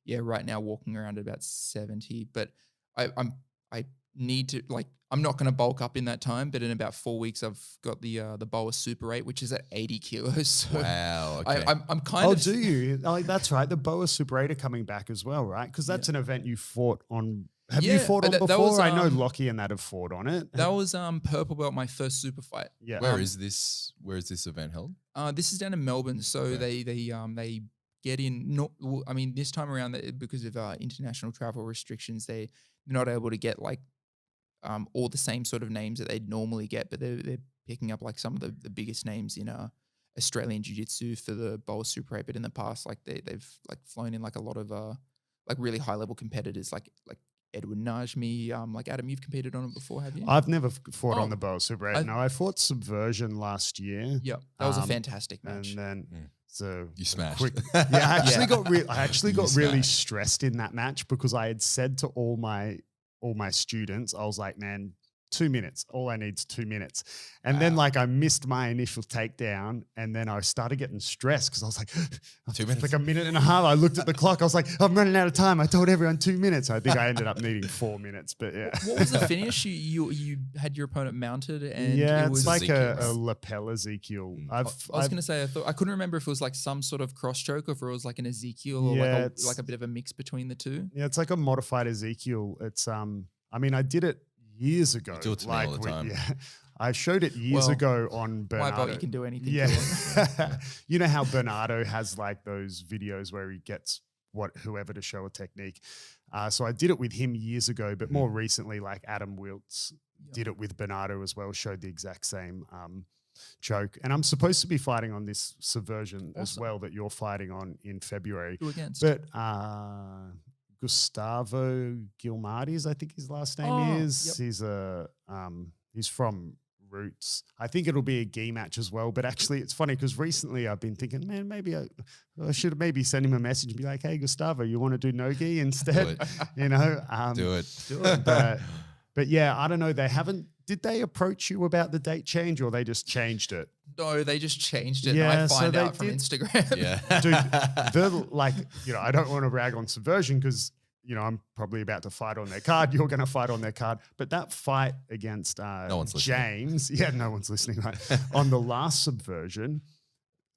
B: yeah, right now walking around at about 70. But I need to like, I'm not going to bulk up in that time, but in about 4 weeks I've got the BOA Super 8, which is at 80 kilos. So
A: Wow. Okay.
B: I'm kind of.
C: Oh, do you? Oh, that's right. The BOA Super 8 are coming back as well, right? Because that's an event you fought on. Have you fought on
B: that
C: before?
B: was,
C: I know Lockie and that have fought on it.
B: That was purple belt, my first super fight.
C: Yeah.
A: Where is this event held?
B: This is down in Melbourne. So they get in. I mean, this time around, because of international travel restrictions, they're not able to get like all the same sort of names that they'd normally get, but they're picking up like some of the biggest names in Australian Jiu Jitsu for the BOA Super 8. But in the past, like they've like flown in like a lot of like really high level competitors, like Edward Najmi. Like Adam, you've competed on it before, have you?
C: I've never fought on the BOA Super 8. No, I fought Subversion last year.
B: Yeah, that was a fantastic match.
C: And then so
A: You smashed.
C: I actually got really
A: smashed.
C: stressed in that match because I had said to all my students, I was like, man, 2 minutes. All I need is 2 minutes. And then like I missed my initial takedown, and then I started getting stressed because I was like,
A: 2 minutes.
C: like a minute and a half. I looked at the clock. I was like, I'm running out of time. I told everyone 2 minutes. I think I ended up needing 4 minutes, but yeah.
B: What was the finish? You had your opponent mounted, and
C: Yeah,
B: it was
C: it's like a
A: Ezekiel.
C: lapel Ezekiel.
B: I was going to say, I couldn't remember if it was like some sort of cross choke or if it was like an Ezekiel or
C: Yeah,
B: like a bit of a mix between the two.
C: Yeah, it's like a modified Ezekiel. It's I mean, I did it years ago.
A: You do it to me all the time.
C: Yeah, I showed it years ago on Bernardo.
B: My belt, you can do anything.
C: Yeah,
B: you want.
C: you know how Bernardo has like those videos where he gets whoever to show a technique. So I did it with him years ago, but more recently, like Adam Wiltz did it with Bernardo as well. Showed the exact same choke, and I'm supposed to be fighting on this Subversion as well that you're fighting on in February.
B: Who against?
C: But Gustavo Gilmardes, I think his last name is.
B: Yep.
C: He's from Roots. I think it'll be a gi match as well. But actually, it's funny because recently I've been thinking, man, maybe I should maybe send him a message and be like, hey, Gustavo, you want to do no gi instead? You know,
A: Do it.
C: But yeah, I don't know. They haven't. Did they approach you about the date change, or they just changed it?
B: No, they just changed it.
C: Yeah,
B: and I
C: so
B: find
C: they
B: out from
C: did.
B: Instagram.
A: Yeah.
C: Dude, they're like, I don't want to rag on Subversion because, I'm probably about to fight on their card. You're going to fight on their card. But that fight against
A: No one's listening.
C: James, no one's listening, right? On the last Subversion,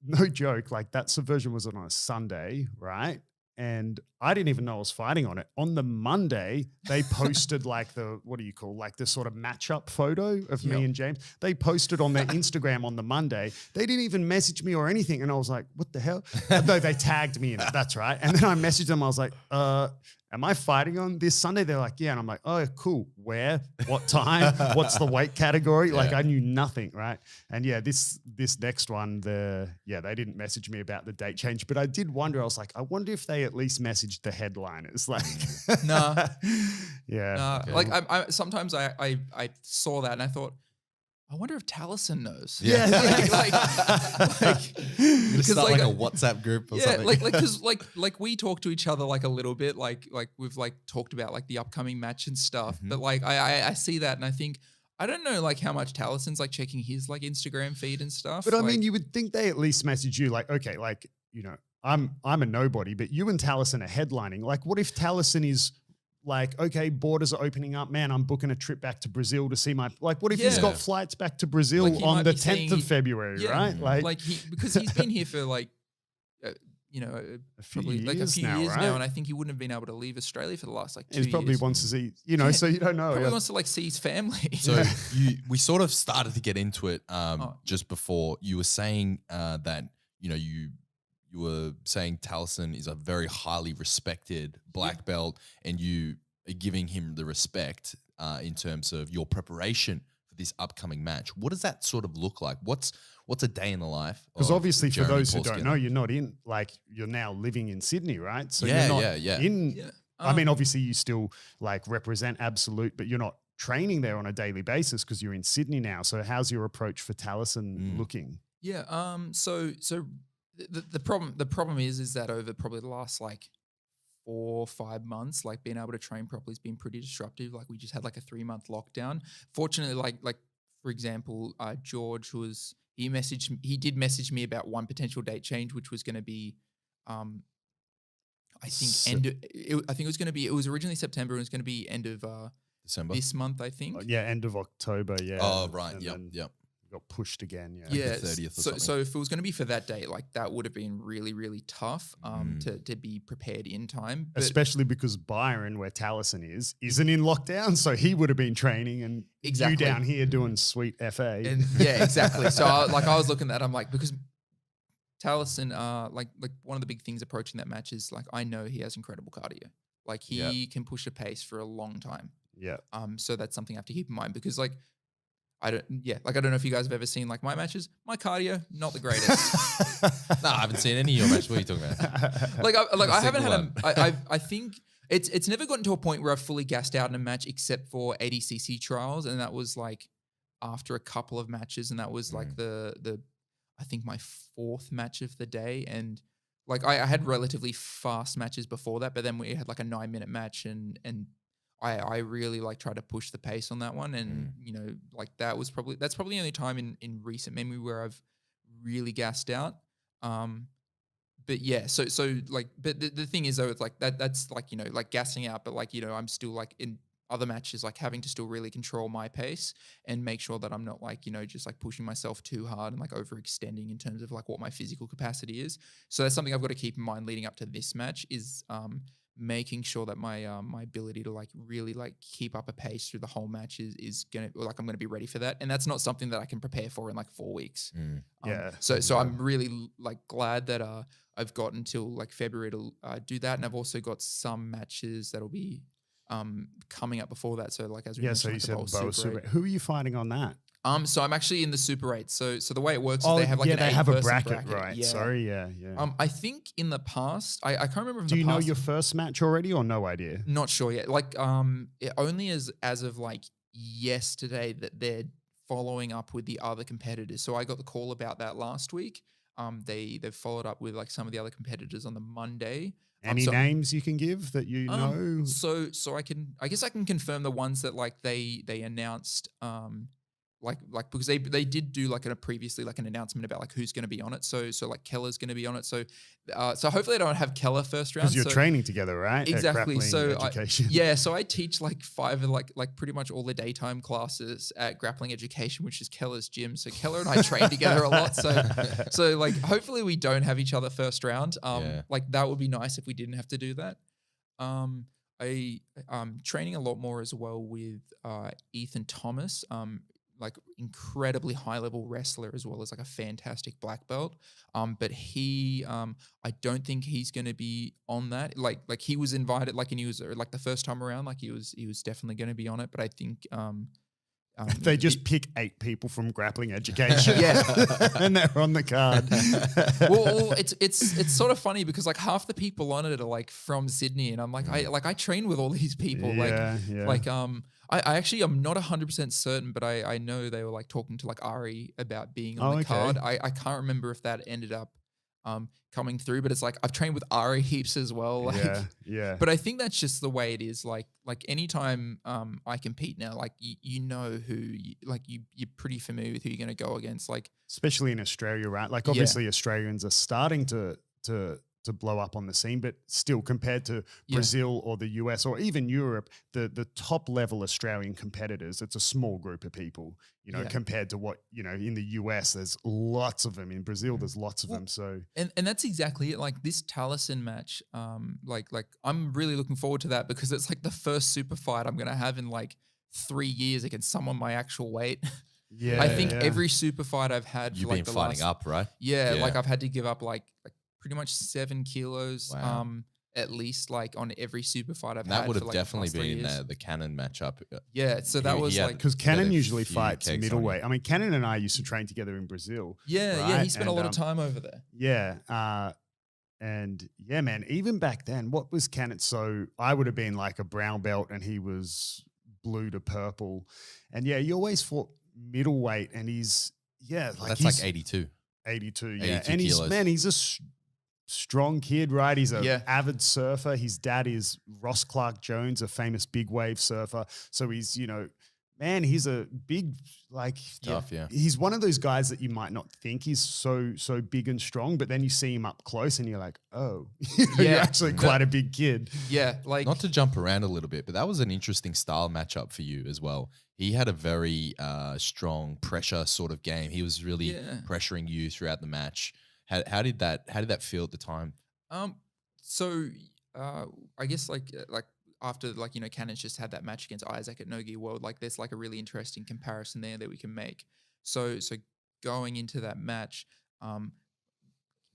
C: no joke, like that Subversion was on a Sunday, right? and I didn't even know I was fighting on it. On the Monday, they posted like the, what do you call, like the sort of matchup photo of me and James. They posted on their Instagram on the Monday. They didn't even message me or anything. And I was like, what the hell? No, they tagged me in it. That's right. And then I messaged them. I was like, am I fighting on this Sunday? They're like, yeah. And I'm like, oh, cool. Where? What time? What's the weight category? Like I knew nothing, right? And yeah, this next one, they didn't message me about the date change, but I did wonder, I was like, I wonder if they at least messaged the headliners. Like,
B: Nah.
C: Yeah.
B: Nah.
C: Okay.
B: Like I sometimes I saw that and I thought, I wonder if Taliesin knows.
C: Yeah.
B: like
A: You're gonna start like a WhatsApp group or something.
B: because we talk to each other like a little bit, like we've like talked about like the upcoming match and stuff. But like I see that and I think, I don't know like how much Taliesin's like checking his like Instagram feed and stuff.
C: But I mean, you would think they at least message you like, okay, like, you know, I'm a nobody, but you and Taliesin are headlining. Like, what if Taliesin is like, okay, borders are opening up, man, I'm booking a trip back to Brazil to see my, like, what if he's got flights back to Brazil
B: Like,
C: on the 10th of February, right?
B: Like because he's been here for like, you know,
C: a few
B: probably
C: years
B: like a few
C: now,
B: years
C: right?
B: now, and I think he wouldn't have been able to leave Australia for the last like 2
C: He probably
B: years.
C: wants to see, you know, so you don't know.
B: Probably wants to like see his family.
A: So we sort of started to get into it just before. You were saying that, you know, you were saying Taliesin is a very highly respected black belt, and you are giving him the respect in terms of your preparation for this upcoming match. What does that sort of look like? What's a day in the life?
C: Because obviously, for
A: Jeremy
C: those who
A: Paul
C: don't
A: Skinner?
C: know, you're not in, like, you're now living in Sydney, right? So
A: Yeah,
C: you're not
A: yeah.
C: in, I mean, obviously you still like represent Absolute, but you're not training there on a daily basis because you're in Sydney now. So how's your approach for Taliesin looking?
B: Yeah. So the problem is that over probably the last like 4 or 5 months, like being able to train properly has been pretty disruptive. Like we just had like a 3-month lockdown. Fortunately, like for example, George he did message me about one potential date change, which was going to be, I think it was originally September. It was going to be end of
A: December
B: this month, I think.
C: Yeah, end of October. Yeah.
A: Oh, right.
C: And
A: Yep.
C: then
A: Yep.
C: got pushed again. Yeah.
B: Yeah,
A: the 30th or
B: so
A: something.
B: if it was going to be for that date, like that would have been really, really tough to be prepared in time. But
C: Especially because Byron, where Taliesin isn't in lockdown, so he would have been training, and
B: Exactly.
C: you down here doing sweet FA.
B: and yeah, exactly. So I was looking at that, I'm like, because Taliesin, like one of the big things approaching that match is like, I know he has incredible cardio. Like he can push a pace for a long time.
C: Yeah.
B: So that's something I have to keep in mind because like, I don't know if you guys have ever seen like my matches. My cardio, not the greatest.
A: No, I haven't seen any of your matches. What are you talking about?
B: I haven't had I think it's never gotten to a point where I've fully gassed out in a match except for ADCC trials, and that was like after a couple of matches, and that was like the I think my 4th match of the day, and like I had relatively fast matches before that, but then we had like a 9-minute match, and I really like tried to push the pace on that one, and you know, like that's probably the only time in recent memory where I've really gassed out. But yeah, so like, but the thing is though, it's like that's like, you know, like gassing out, but like, you know, I'm still like in other matches, like having to still really control my pace and make sure that I'm not like, you know, just like pushing myself too hard and like overextending in terms of like what my physical capacity is. So that's something I've got to keep in mind leading up to this match is making sure that my my ability to like really like keep up a pace through the whole match is gonna, like, I'm gonna be ready for that, and that's not something that I can prepare for in like 4 weeks. So I'm really like glad that I've got until like February to do that, and I've also got some matches that'll be coming up before that. So like as we
C: So
B: mentioned,
C: you
B: like
C: said Boa Super. Who are you fighting on that?
B: So I'm actually in the Super 8. So the way it works is they have like an
C: they have a
B: 8-person
C: bracket, right?
B: Yeah.
C: Sorry, yeah.
B: I think in the past, I can't remember.
C: Do you know your first match already, or no idea?
B: Not sure yet. Like it only as of like yesterday that they're following up with the other competitors. So I got the call about that last week. They've followed up with like some of the other competitors on the Monday.
C: Any names you can give that you know?
B: So I guess I can confirm the ones that like they announced like because they did do like previously like an announcement about like who's going to be on it. So like Keller's going to be on it. So hopefully I don't have Keller first round.
C: Because you're
B: so,
C: training together, right? At
B: Exactly.
C: Grappling
B: So
C: education.
B: so I teach like 5 of like pretty much all the daytime classes at Grappling Education, which is Keller's gym. So Keller and I train together a lot. So like hopefully we don't have each other first round. Like that would be nice if we didn't have to do that. I'm training a lot more as well with Ethan Thomas. Like incredibly high level wrestler as well as like a fantastic black belt. But he, I don't think he's going to be on that. Like he was invited, like, and he was like the first time around, like he was definitely going to be on it. But I think,
C: they just pick 8 people from Grappling Education,
B: Yeah.
C: and they're on the card.
B: well, it's sort of funny because like half the people on it are like from Sydney, and I'm like, I train with all these people. I actually I'm not 100% certain, but I know they were like talking to like Ari about being on the card. I can't remember if that ended up coming through, but it's like I've trained with Ari heaps as well. Like,
C: yeah.
B: But I think that's just the way it is. Like anytime I compete now, like you know who you're pretty familiar with who you're going to go against. Like
C: especially in Australia, right? Like obviously Australians are starting to blow up on the scene, but still compared to Brazil or the US or even Europe, the top level Australian competitors, it's a small group of people, you know, compared to what, you know, in the US, there's lots of them. In Brazil, there's lots of them. So,
B: and that's exactly it. Like this Taliesin match, like I'm really looking forward to that because it's like the first super fight I'm going to have in like 3 years against someone my actual weight.
C: Yeah.
B: I think every super fight I've had,
A: You've
B: for like
A: been fighting up, right?
B: Yeah, like I've had to give up like pretty much 7 kilos, at least like on every super fight I've had.
A: That would have
B: for, like,
A: definitely
B: the past 3
A: been
B: years.
A: the Cannon matchup.
B: Yeah, so that was like
C: because Cannon usually fights
A: kegs on
C: middleweight. I mean, Cannon and I used to train together in Brazil.
B: yeah,
C: right?
B: he spent a lot of time over there.
C: Yeah. And yeah, man, even back then, what was Cannon? So I would have been like a brown belt and he was blue to purple. And yeah, he always fought middleweight and he's,
A: That's like 82.
C: 82,
A: 82
C: and
A: kilos.
C: he's a strong kid, right? He's a
B: Yeah.
C: avid surfer. His dad is Ross Clark Jones, a famous big wave surfer. So he's, you know, man, he's a big, like,
A: Tough, yeah.
C: he's one of those guys that you might not think he's so big and strong, but then you see him up close and you're like, oh, you're actually quite a big kid.
B: Yeah, like
A: Not to jump around a little bit, but that was an interesting style matchup for you as well. He had a very strong pressure sort of game. He was really pressuring you throughout the match. How did that feel at the time?
B: So I guess like after like, you know, Cannon's just had that match against Isaac at No Gi World, like there's like a really interesting comparison there that we can make. So going into that match,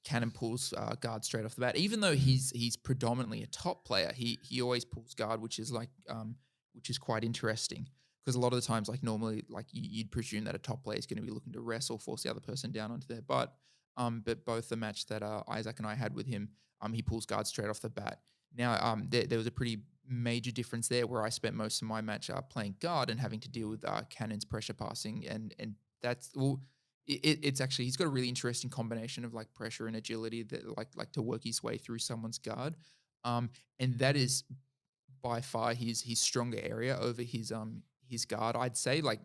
B: Cannon pulls guard straight off the bat. Even though he's predominantly a top player, he always pulls guard, which is like which is quite interesting. Because a lot of the times, like normally, like you'd presume that a top player is going to be looking to wrestle, force the other person down onto their butt. But both the match that Isaac and I had with him, he pulls guard straight off the bat. Now, there was a pretty major difference there where I spent most of my match playing guard and having to deal with Cannon's pressure passing, and that's it's actually he's got a really interesting combination of like pressure and agility that like to work his way through someone's guard, and that is by far his stronger area over his guard. I'd say like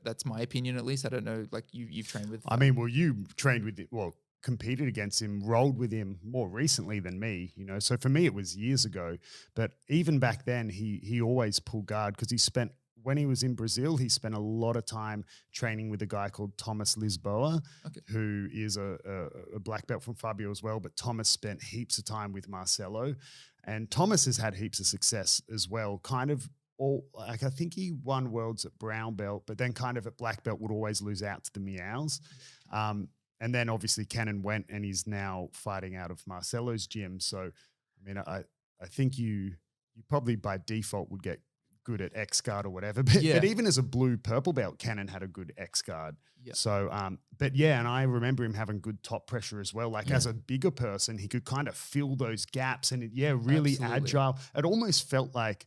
B: that's my opinion at least. I don't know, like you've trained with.
C: I mean, well, you trained with competed against him, rolled with him more recently than me, you know. So for me, it was years ago. But even back then, he always pulled guard because when he was in Brazil, he spent a lot of time training with a guy called Thomas Lisboa, who is a black belt from Fabio as well. But Thomas spent heaps of time with Marcelo, and Thomas has had heaps of success as well. Kind of I think he won worlds at brown belt, but then kind of at black belt would always lose out to the Meows. And then obviously Cannon went and he's now fighting out of Marcelo's gym. So, I mean, I think you probably by default would get good at X guard or whatever. But even as a blue purple belt, Cannon had a good X guard. Yeah. So, but yeah, and I remember him having good top pressure as well. Like as a bigger person, he could kind of fill those gaps and really agile. It almost felt like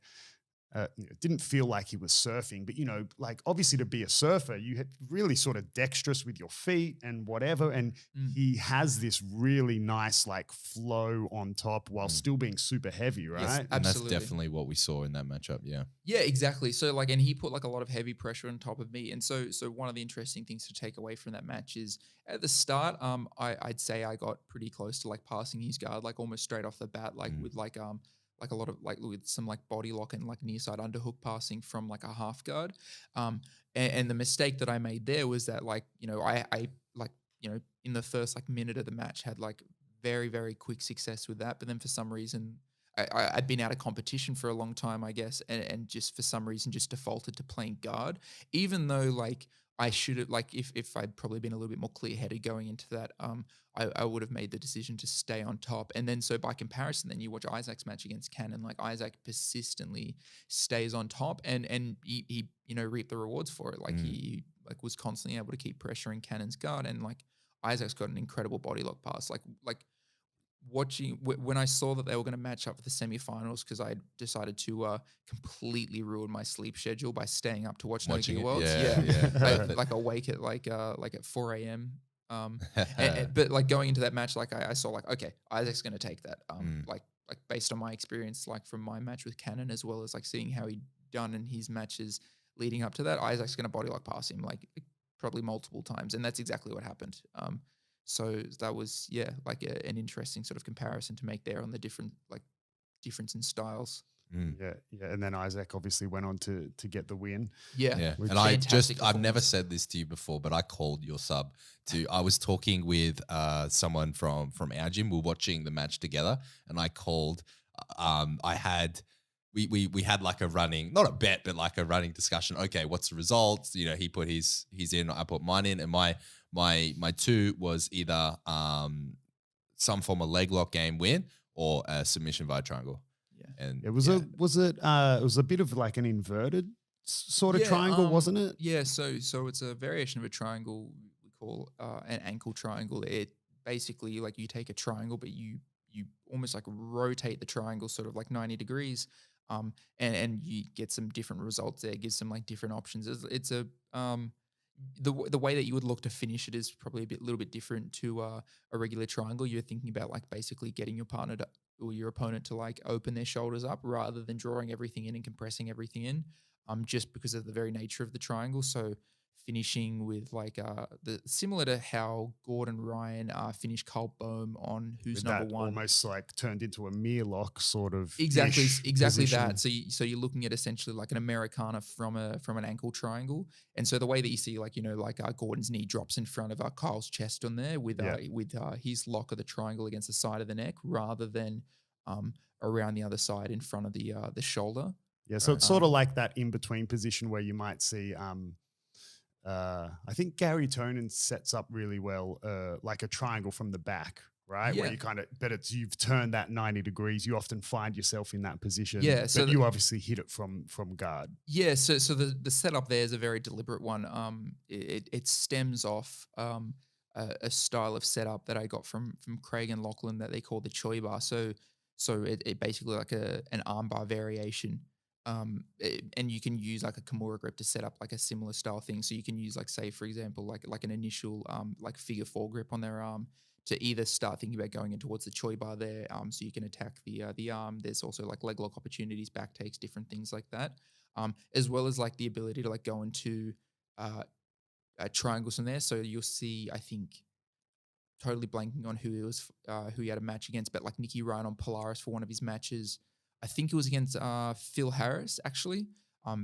C: it didn't feel like he was surfing, but like obviously to be a surfer, you had really sort of dexterous with your feet and whatever. And he has this really nice like flow on top while still being super heavy, right?
B: Yes,
A: And
B: absolutely.
A: that's definitely what we saw in that matchup. Yeah.
B: Yeah, exactly. So like, and he put like a lot of heavy pressure on top of me. And so one of the interesting things to take away from that match is at the start, I'd say I got pretty close to like passing his guard, like almost straight off the bat, like with like a lot of like with some like body lock and like near side underhook passing from like a half guard. And the mistake that I made there was that like, I like, in the first like minute of the match had like very, very quick success with that. But then for some reason, I'd been out of competition for a long time, I guess, and just for some reason just defaulted to playing guard, even though like I should have like if I'd probably been a little bit more clear headed going into that, I would have made the decision to stay on top. And then so by comparison, then you watch Isaac's match against Cannon, like Isaac persistently stays on top and he reaped the rewards for it. Like he like was constantly able to keep pressuring Cannon's guard, and like Isaac's got an incredible body lock pass. Like watching when I saw that they were going to match up for the semifinals, because I decided to completely ruin my sleep schedule by staying up to watch No
A: Watching
B: Gear
A: it,
B: Worlds.
A: yeah.
B: Like awake at like at 4 a.m. But like going into that match, like I saw like, okay, Isaac's going to take that. Like based on my experience, like from my match with Cannon, as well as like seeing how he'd done in his matches leading up to that, Isaac's going to body lock pass him like probably multiple times, and that's exactly what happened. So that was like an interesting sort of comparison to make there on the difference in styles.
C: Yeah, and then Isaac obviously went on to get the win.
A: Yeah. And I've never said this to you before, but I called your sub I was talking with someone from our gym. We were watching the match together, and I called. We had like a running, not a bet, but like a running discussion. Okay, what's the results? He put his in, I put mine in, and my two was either some form of leg lock game win or a submission via triangle.
B: Yeah,
C: and it was a bit of like an inverted sort of triangle, wasn't it?
B: Yeah, so it's a variation of a triangle we call an ankle triangle. It basically like you take a triangle, but you almost like rotate the triangle sort of like 90 degrees. And you get some different results there. It gives some like different options. It's a the way that you would look to finish it is probably a little bit different to a regular triangle. You're thinking about like basically getting your partner to, or your opponent to like open their shoulders up rather than drawing everything in and compressing everything in. Just because of the very nature of the triangle. So finishing with like the similar to how Gordon Ryan finished Carl Bohm on Who's
C: With
B: Number
C: that
B: One.
C: Almost like turned into a mirror lock sort of
B: Exactly
C: position.
B: that. So you're looking at essentially like an Americana from an ankle triangle. And so the way that you see like Gordon's knee drops in front of Kyle's chest on there with his lock of the triangle against the side of the neck rather than around the other side in front of the shoulder.
C: Yeah, so it's sort of like that in between position where you might see. I think Gary Tonin sets up really well, like a triangle from the back, right?
B: Yeah.
C: Where you you've turned that 90 degrees. You often find yourself in that position.
B: Yeah,
C: but you obviously hit it from guard.
B: Yeah, so the setup there is a very deliberate one. It stems off a style of setup that I got from Craig and Lachlan that they call the Choi bar. So it basically like an arm bar variation. And you can use like a Kimura grip to set up like a similar style thing. So you can use like, say, for example, like an initial like figure 4 grip on their arm to either start thinking about going in towards the Choi bar there, so you can attack the arm. There's also like leg lock opportunities, back takes, different things like that, as well as like the ability to like go into triangles from there. So you'll see, I think, totally blanking on who he had a match against, but like Nicky Ryan on Polaris for one of his matches. I think it was against Phil Harris actually.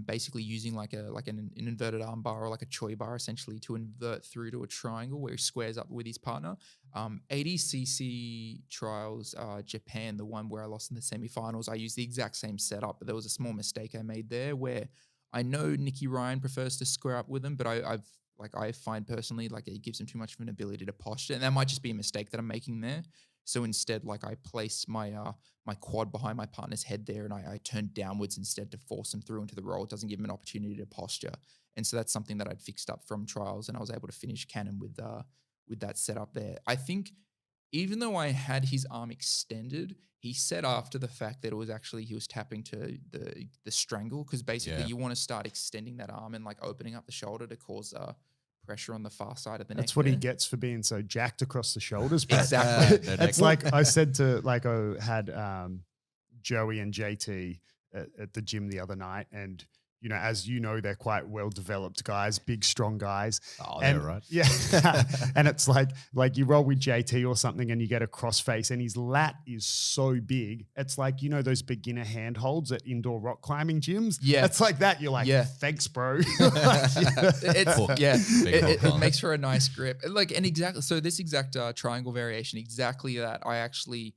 B: Basically using like an inverted arm bar or like a Choi bar essentially to invert through to a triangle where he squares up with his partner. ADCC trials, Japan, the one where I lost in the semifinals, I used the exact same setup, but there was a small mistake I made there where I know Nicky Ryan prefers to square up with him, but I find personally like it gives him too much of an ability to posture, and that might just be a mistake that I'm making there. So instead, like I place my my quad behind my partner's head there, and I turn downwards instead to force him through into the roll. It doesn't give him an opportunity to posture, and so that's something that I'd fixed up from trials, and I was able to finish Cannon with that setup there. I think even though I had his arm extended, he said after the fact that it was actually he was tapping to the strangle, because basically you want to start extending that arm and like opening up the shoulder to cause pressure on the far side of the neck.
C: That's what he
B: there.
C: gets for being so jacked across the shoulders. But
B: Exactly.
C: It's like I said to like I had Joey and JT at the gym the other night, and you know, as you know, they're quite well developed guys, big strong guys.
A: Oh,
C: and,
A: they're right.
C: Yeah, and it's like you roll with JT or something, and you get a crossface, and his lat is so big. It's like, you know, those beginner handholds at indoor rock climbing gyms.
B: Yeah,
C: it's like that. You're like,
B: yeah,
C: thanks, bro.
B: It makes for a nice grip. Like, and exactly. So this exact triangle variation, exactly that. I actually,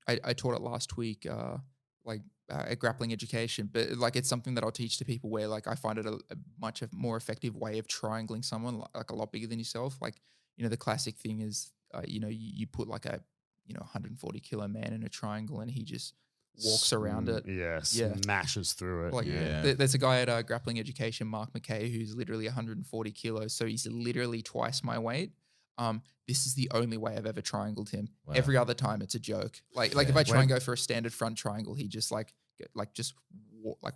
B: I taught it last week. At grappling education, but like it's something that I'll teach to people where like I find it a much more effective way of triangling someone like a lot bigger than yourself. Like, you know, the classic thing is, you know, you put like a, you know, 140 kilo man in a triangle and he just walks around it.
C: Yeah, smashes through it.
B: Like, there's a guy at grappling education, Mark McKay, who's literally 140 kilos. So he's literally twice my weight. This is the only way I've ever triangled him. Wow. Every other time it's a joke. Like if I try and go for a standard front triangle, he just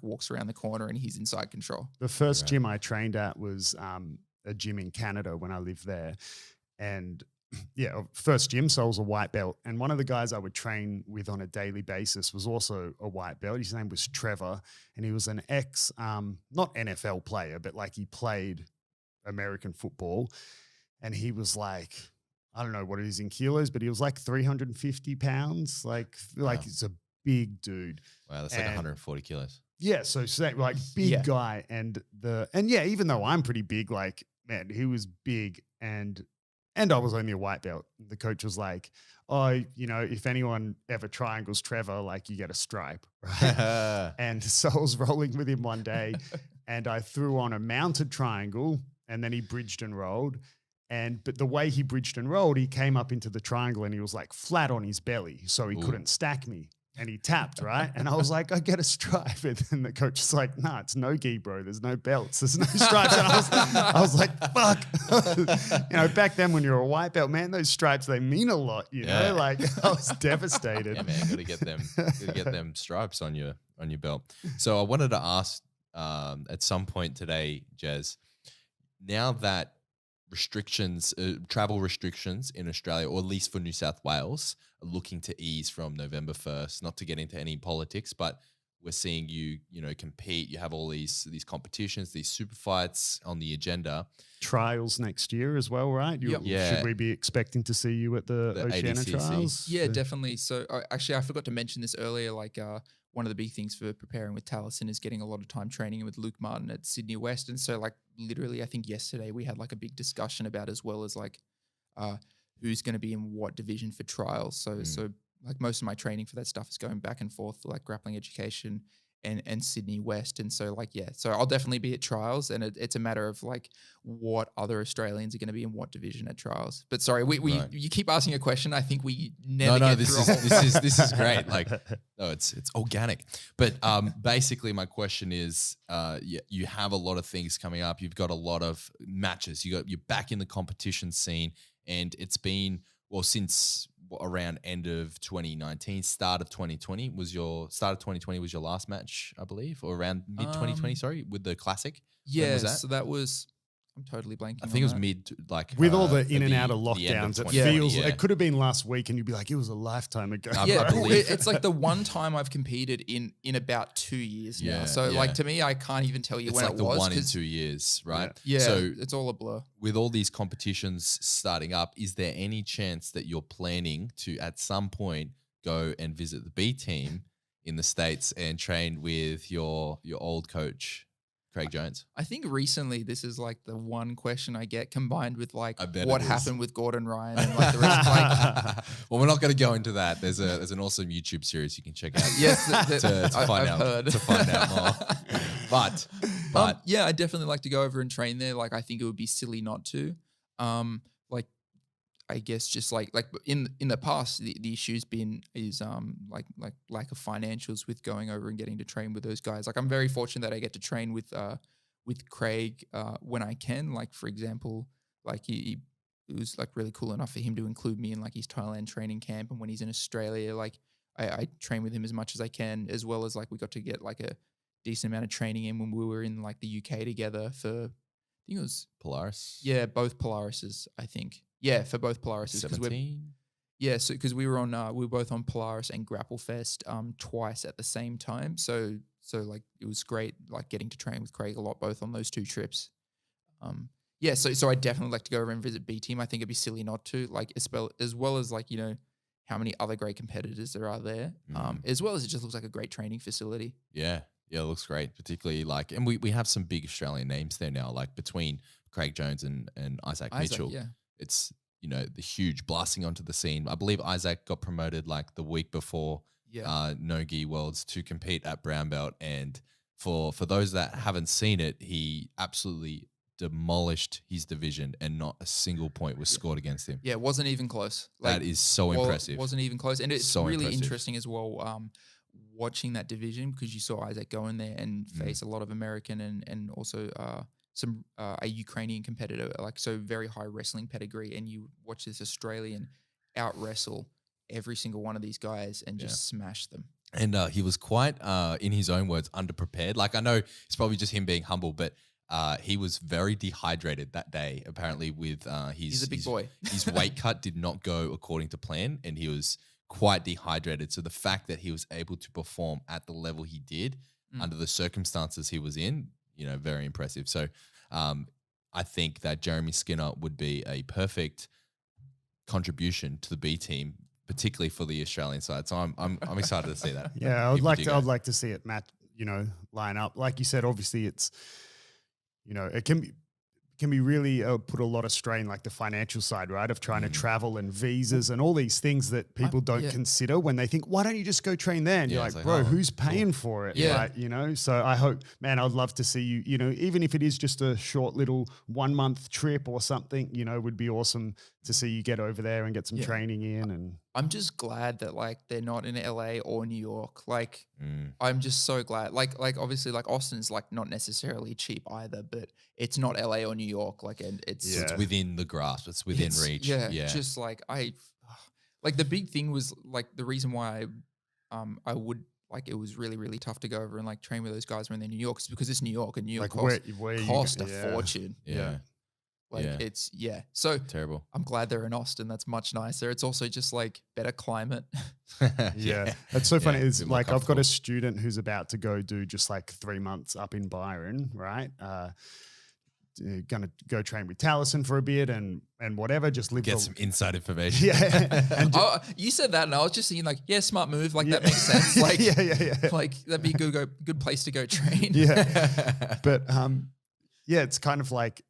B: walks around the corner and he's inside control.
C: The first gym I trained at was a gym in Canada when I lived there. And first gym, so I was a white belt. And one of the guys I would train with on a daily basis was also a white belt. His name was Trevor, and he was an ex, not NFL player, but like he played American football. And he was like, I don't know what it is in kilos, but he was like 350 pounds. Like he's a big dude.
A: Wow, that's like 140 kilos.
C: Yeah, so like big guy. And even though I'm pretty big, like, man, he was big and I was only a white belt. The coach was like, oh, you know, if anyone ever triangles Trevor, like you get a stripe, right? And so I was rolling with him one day and I threw on a mounted triangle and then he bridged and rolled. But the way he bridged and rolled, he came up into the triangle and he was like flat on his belly. So he couldn't stack me. And he tapped, right? And I was like, I get a stripe. And then the coach was like, nah, it's no-gi, bro. There's no belts. There's no stripes. And I was like, fuck. You know, back then when you're a white belt, man, those stripes, they mean a lot, you know? Like I was devastated.
A: Yeah, man, gotta get them stripes on your belt. So I wanted to ask at some point today, Jez, now that travel restrictions in Australia, or at least for New South Wales, are looking to ease from November 1st. Not to get into any politics, but we're seeing you know, compete. You have all these competitions, these super fights on the agenda.
C: Trials next year as well, right? Should we be expecting to see you at the Oceania
A: ADCC
C: trials?
B: Yeah, definitely. So actually, I forgot to mention this earlier. Like one of the big things for preparing with Taliesin is getting a lot of time training with Luke Martin at Sydney West. And so like literally, I think yesterday we had like a big discussion about as well as like who's going to be in what division for trials. So like most of my training for that stuff is going back and forth, like grappling education and Sydney West. And so like, so I'll definitely be at trials, and it's a matter of like what other Australians are going to be in what division at trials. But sorry, you keep asking a question. I think we never get through
A: this is great. Like, no, it's organic. But basically my question is, you have a lot of things coming up. You've got a lot of matches. You're back in the competition scene, and it's been, well, since around end of 2019, start of 2020 was your last match, I believe, or around mid 2020. Sorry, with the classic.
B: Yeah, so that was. I'm totally blanking.
A: I think it was mid, like
C: with all the in and out of lockdowns. It feels
A: it
C: could have been last week, and you'd be like, it was a lifetime ago.
B: Yeah, it's like the one time I've competed in about 2 years now. So like to me, I can't even tell you when it was.
A: It's like the 1 in 2 years, right?
B: Yeah. So it's all a blur.
A: With all these competitions starting up, is there any chance that you're planning to at some point go and visit the B team in the States and train with your old coach, Craig Jones?
B: I think recently this is like the one question I get, combined with like
A: what
B: happened with Gordon Ryan and like the rest. Like,
A: well, we're not going to go into that. There's an awesome YouTube series you can check out.
B: Yes,
A: to find out more. But
B: yeah, I'd definitely like to go over and train there. Like, I think it would be silly not to. Like, I guess just like in the past, the issue's been like lack of financials with going over and getting to train with those guys. Like, I'm very fortunate that I get to train with Craig when I can. Like, for example, like he it was like really cool enough for him to include me in like his Thailand training camp. And when he's in Australia, like I train with him as much as I can, as well as like we got to get like a decent amount of training in when we were in like the UK together for, I think it was,
A: Polaris.
B: yeah, both Polarises, I think. Yeah, for both Polarises.
A: 17.
B: Yeah, so because we were both on Polaris and Grapple Fest twice at the same time. So like it was great like getting to train with Craig a lot both on those 2 trips. Yeah, so I definitely like to go over and visit B Team. I think it'd be silly not to, like as well as like, you know, how many other great competitors there are there. As well as it just looks like a great training facility.
A: Yeah. Yeah, it looks great. Particularly like, and we have some big Australian names there now, like between Craig Jones and Isaac Mitchell.
B: Yeah.
A: It's, you know, the huge blasting onto the scene. I believe Isaac got promoted like the week before No-Gi Worlds to compete at brown belt. And for those that haven't seen it, he absolutely demolished his division and not a single point was scored against him.
B: Yeah, it wasn't even close. Like,
A: that is so impressive.
B: Wasn't even close. And it's
A: So
B: really
A: impressive.
B: interesting as well watching that division because you saw Isaac go in there and face a lot of American and also a Ukrainian competitor, like so very high wrestling pedigree, and you watch this Australian out wrestle every single one of these guys and just smash them.
A: And he was quite, in his own words, underprepared. Like I know it's probably just him being humble, but he was very dehydrated that day. Apparently, with
B: he's a big boy.
A: His weight cut did not go according to plan, and he was quite dehydrated. So the fact that he was able to perform at the level he did under the circumstances he was in, you know, very impressive. So I think that Jeremy Skinner would be a perfect contribution to the B team, particularly for the Australian side. So I'm excited to see that.
C: Yeah, I'd like to see it, Matt, you know, line up. Like you said, obviously it's, you know, it can be really put a lot of strain, like the financial side, right, of trying to travel and visas and all these things that people don't consider when they think, why don't you just go train there? And you're like, bro, who's paying for it?
B: Yeah.
C: Right, you know, so I hope, man, I'd love to see you, you know, even if it is just a short little 1 month trip or something, you know, would be awesome to see you get over there and get some training in. And
B: I'm just glad that like they're not in LA or New York. Like I'm just so glad. Like obviously like Austin's like not necessarily cheap either, but it's not LA or New York. Like and it's
A: within the grasp. It's within reach.
B: Yeah. Just like like the big thing was like the reason why I would like it was really, really tough to go over and like train with those guys when they're in New York is because it's New York and New York
C: like
B: cost a fortune.
A: Yeah.
B: Like it's so
A: terrible.
B: I'm glad they're in Austin. That's much nicer. It's also just like better climate.
C: Yeah. That's so funny. It's like I've got a student who's about to go do just like 3 months up in Byron, right? Gonna go train with Taliesin for a bit and whatever, just live
A: Get some inside information.
C: Yeah. And
B: you said that and I was just thinking like, yeah, smart move. Like that makes sense. Like like that'd be a good place to go train.
C: Yeah. But yeah, it's kind of like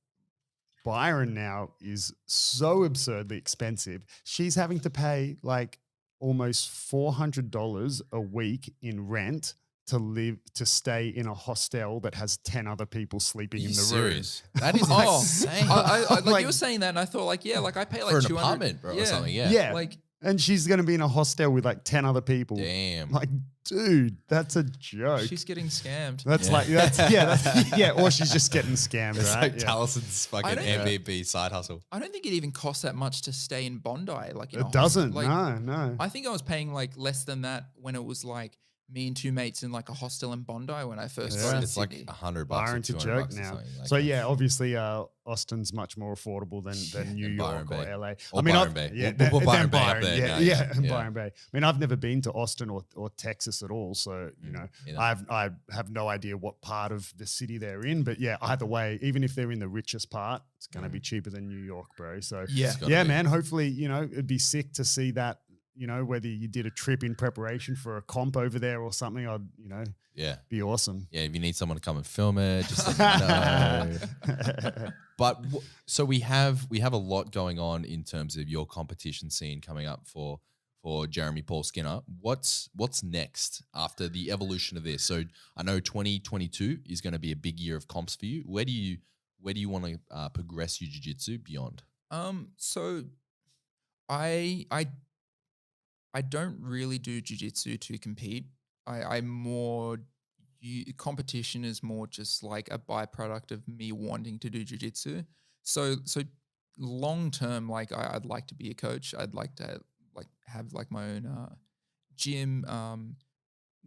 C: Byron now is so absurdly expensive. She's having to pay like almost $400 a week in rent to stay in a hostel that has 10 other people sleeping in the
A: serious?
C: room.
A: That is insane.
B: Like you were saying that and I thought like, yeah, like I pay like
A: for an
B: 200
A: apartment, bro, or something. Yeah.
C: Yeah.
B: Like,
C: and she's going to be in a hostel with like 10 other people.
A: Damn.
C: Like, dude, that's a joke.
B: she's getting scammed.
C: That's or she's just getting scammed,
A: It's
C: right?
A: like Talison's fucking Airbnb side hustle.
B: I don't think it even costs that much to stay in Bondi. Like in
C: It doesn't.
B: Like,
C: No.
B: I think I was paying like less than that when it was like me and 2 mates in like a hostel in Bondi when I first got to
A: It's like
B: Sydney.
A: $100 or
C: Byron's a
A: $200
C: joke
A: or
C: now.
A: something like
C: So
A: that.
C: yeah, obviously Austin's much more affordable than New
A: Byron
C: York or
A: Bay.
C: LA.
A: Or Byron Bay. We'll put Byron Bay up there now.
C: Yeah,
A: Yeah.
C: Byron Bay. I mean, I've never been to Austin or Texas at all, so you know, I have no idea what part of the city they're in. But yeah, either way, even if they're in the richest part, it's going to be cheaper than New York, bro. So yeah, man. Hopefully, you know, it'd be sick to see that. You know, whether you did a trip in preparation for a comp over there or something, I'd, you know, be awesome.
A: Yeah, if you need someone to come and film it, just let me know. But so we have a lot going on in terms of your competition scene coming up for Jeremy Paul Skinner. What's next after the evolution of this? So I know 2022 is going to be a big year of comps for you. Where do you want to progress your jiu-jitsu beyond?
B: So I don't really do jiu-jitsu to compete. Competition is more just like a byproduct of me wanting to do jiu-jitsu. So long term, like I'd like to be a coach. I'd like to like have like my own gym.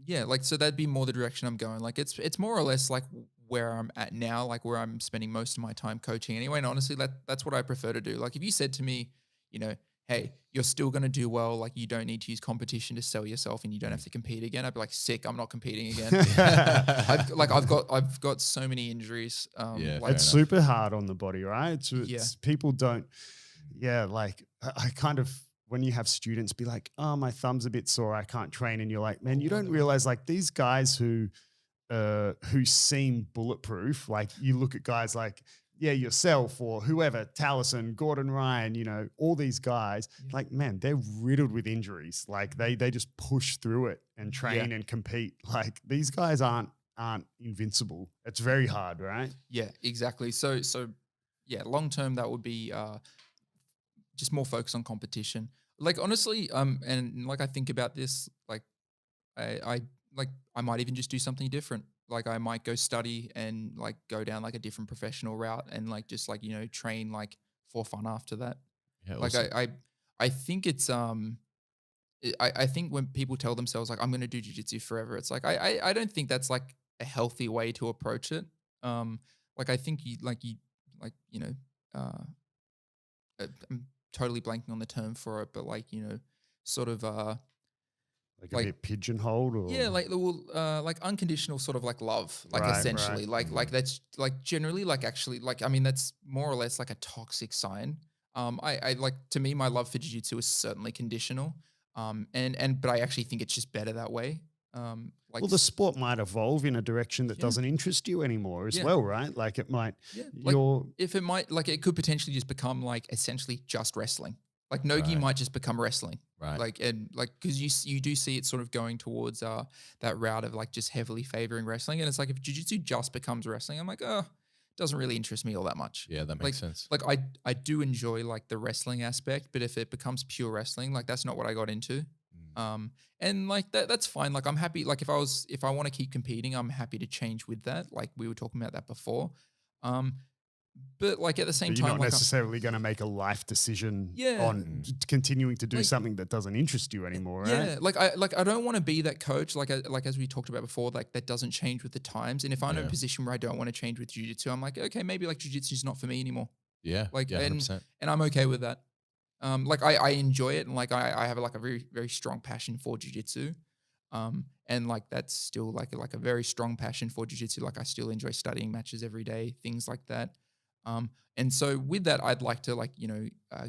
B: Yeah, like so that'd be more the direction I'm going. Like it's more or less like where I'm at now, like where I'm spending most of my time coaching anyway. And honestly, that's what I prefer to do. Like if you said to me, you know, hey, you're still gonna do well, like you don't need to use competition to sell yourself and you don't have to compete again, I'd be like, sick, I'm not competing again. I've got so many injuries.
A: Yeah,
B: like
C: It's super hard on the body, right? It's
B: Yeah.
C: people don't, like I kind of, when you have students be like, oh, my thumb's a bit sore, I can't train. And you're like, man, you don't realize like these guys who seem bulletproof, like you look at guys like, yourself or whoever, Taliesin, Gordon Ryan, you know, all these guys, like, man, they're riddled with injuries. Like they just push through it and train and compete. Like these guys aren't invincible. It's very hard, right?
B: Yeah, exactly. So yeah, long term that would be just more focus on competition. Like honestly, and like I think about this, like I might even just do something different. Like I might go study and like go down like a different professional route and like just like, you know, train like for fun after that.
A: Yeah,
B: Like
A: awesome.
B: I think it's I think when people tell themselves like I'm going to do jiu-jitsu forever, it's like I don't think that's like a healthy way to approach it. Like I think you you know I'm totally blanking on the term for it, but like, you know, sort of
C: Like a bit pigeonholed or
B: yeah, like unconditional sort of like love, like
C: Right,
B: essentially,
C: right.
B: like that's like generally like actually like I mean that's more or less like a toxic sign. I like to me my love for jiu-jitsu is certainly conditional. But I actually think it's just better that way. Like
C: well, the sport might evolve in a direction that
B: Yeah.
C: doesn't interest you anymore as
B: Yeah.
C: well, right? Like it might,
B: yeah, like
C: you're
B: if it might like it could potentially just become like essentially just wrestling. Like nogi
A: Right.
B: might just become wrestling.
A: Right.
B: Like and like because you do see it sort of going towards that route of like just heavily favoring wrestling, and it's like if jiu-jitsu just becomes wrestling, I'm like, oh, it doesn't really interest me all that much.
A: Yeah, that makes sense.
B: Like I do enjoy like the wrestling aspect, but if it becomes pure wrestling, like that's not what I got into. And like that's fine. Like I'm happy. Like if I want to keep competing, I'm happy to change with that. Like we were talking about that before. But like at the same
C: But you're
B: time,
C: not
B: like
C: necessarily going to make a life decision
B: Yeah.
C: on continuing to do
B: Like-
C: something that doesn't interest you anymore, right?
B: yeah, like I don't want to be that coach. Like as we talked about before, like that doesn't change with the times. And if I'm in a
A: Yeah.
B: position where I don't want to change with jiu-jitsu, I'm like, okay, maybe like jiu-jitsu is not for me anymore.
A: Yeah.
B: Like
A: yeah,
B: and
A: 100%.
B: and I'm okay with that. Like I enjoy it, and like I have like a very very strong passion for jiu-jitsu. And like that's still like a very strong passion for jiu-jitsu. Like I still enjoy studying matches every day, things like that. And so with that, I'd like to like, you know,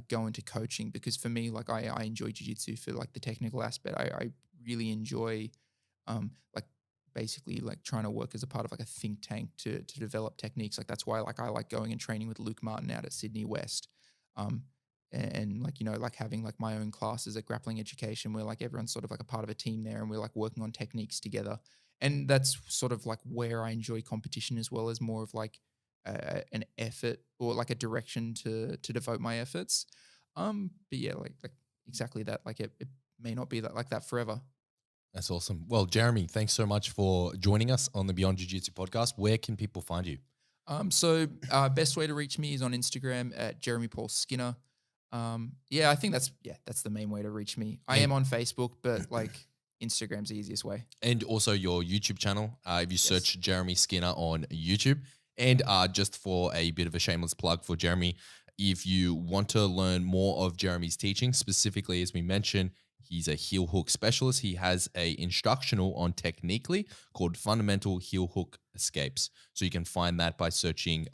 B: go into coaching because for me, like I enjoy jiu-jitsu for like the technical aspect. I really enjoy like basically like trying to work as a part of like a think tank to develop techniques. Like that's why like I like going and training with Luke Martin out at Sydney West. And like, you know, like having like my own classes at Grappling Education where like everyone's sort of like a part of a team there and we're like working on techniques together. And that's sort of like where I enjoy competition as well as more of like an effort or like a direction to devote my efforts. But yeah, like exactly that. Like it may not be that like that forever.
A: That's awesome. Well, Jeremy, thanks so much for joining us on the Beyond Jiu-Jitsu podcast. Where can people find you?
B: So best way to reach me is on Instagram at Jeremy Paul Skinner. I think that's the main way to reach me. I am on Facebook, but like Instagram's the easiest way.
A: And also your YouTube channel. If you search Jeremy Skinner on YouTube. And just for a bit of a shameless plug for Jeremy, if you want to learn more of Jeremy's teaching, specifically as we mentioned, he's a heel hook specialist. He has a instructional on Techniquely called Fundamental Heel Hook Escapes. So you can find that by searching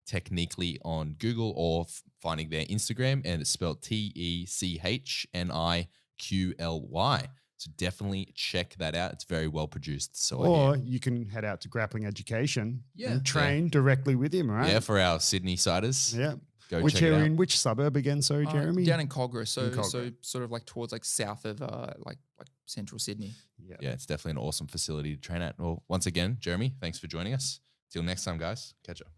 A: Techniquely on Google or finding their Instagram, and it's spelled TECHNIQLY. So definitely check that out. It's very well produced. So
C: Or you can head out to Grappling Education
B: Yeah.
C: and train directly with him, right?
A: yeah, for our Sydney siders,
C: Yeah.
A: go
C: Which
A: check it
C: area
A: out.
C: in which suburb again? Sorry, Jeremy.
B: Down in Cogra, so
C: Cogra.
B: so sort of like towards like south of like central Sydney.
A: Yeah, it's definitely an awesome facility to train at. Well, once again, Jeremy, thanks for joining us. Till next time, guys. Catch up.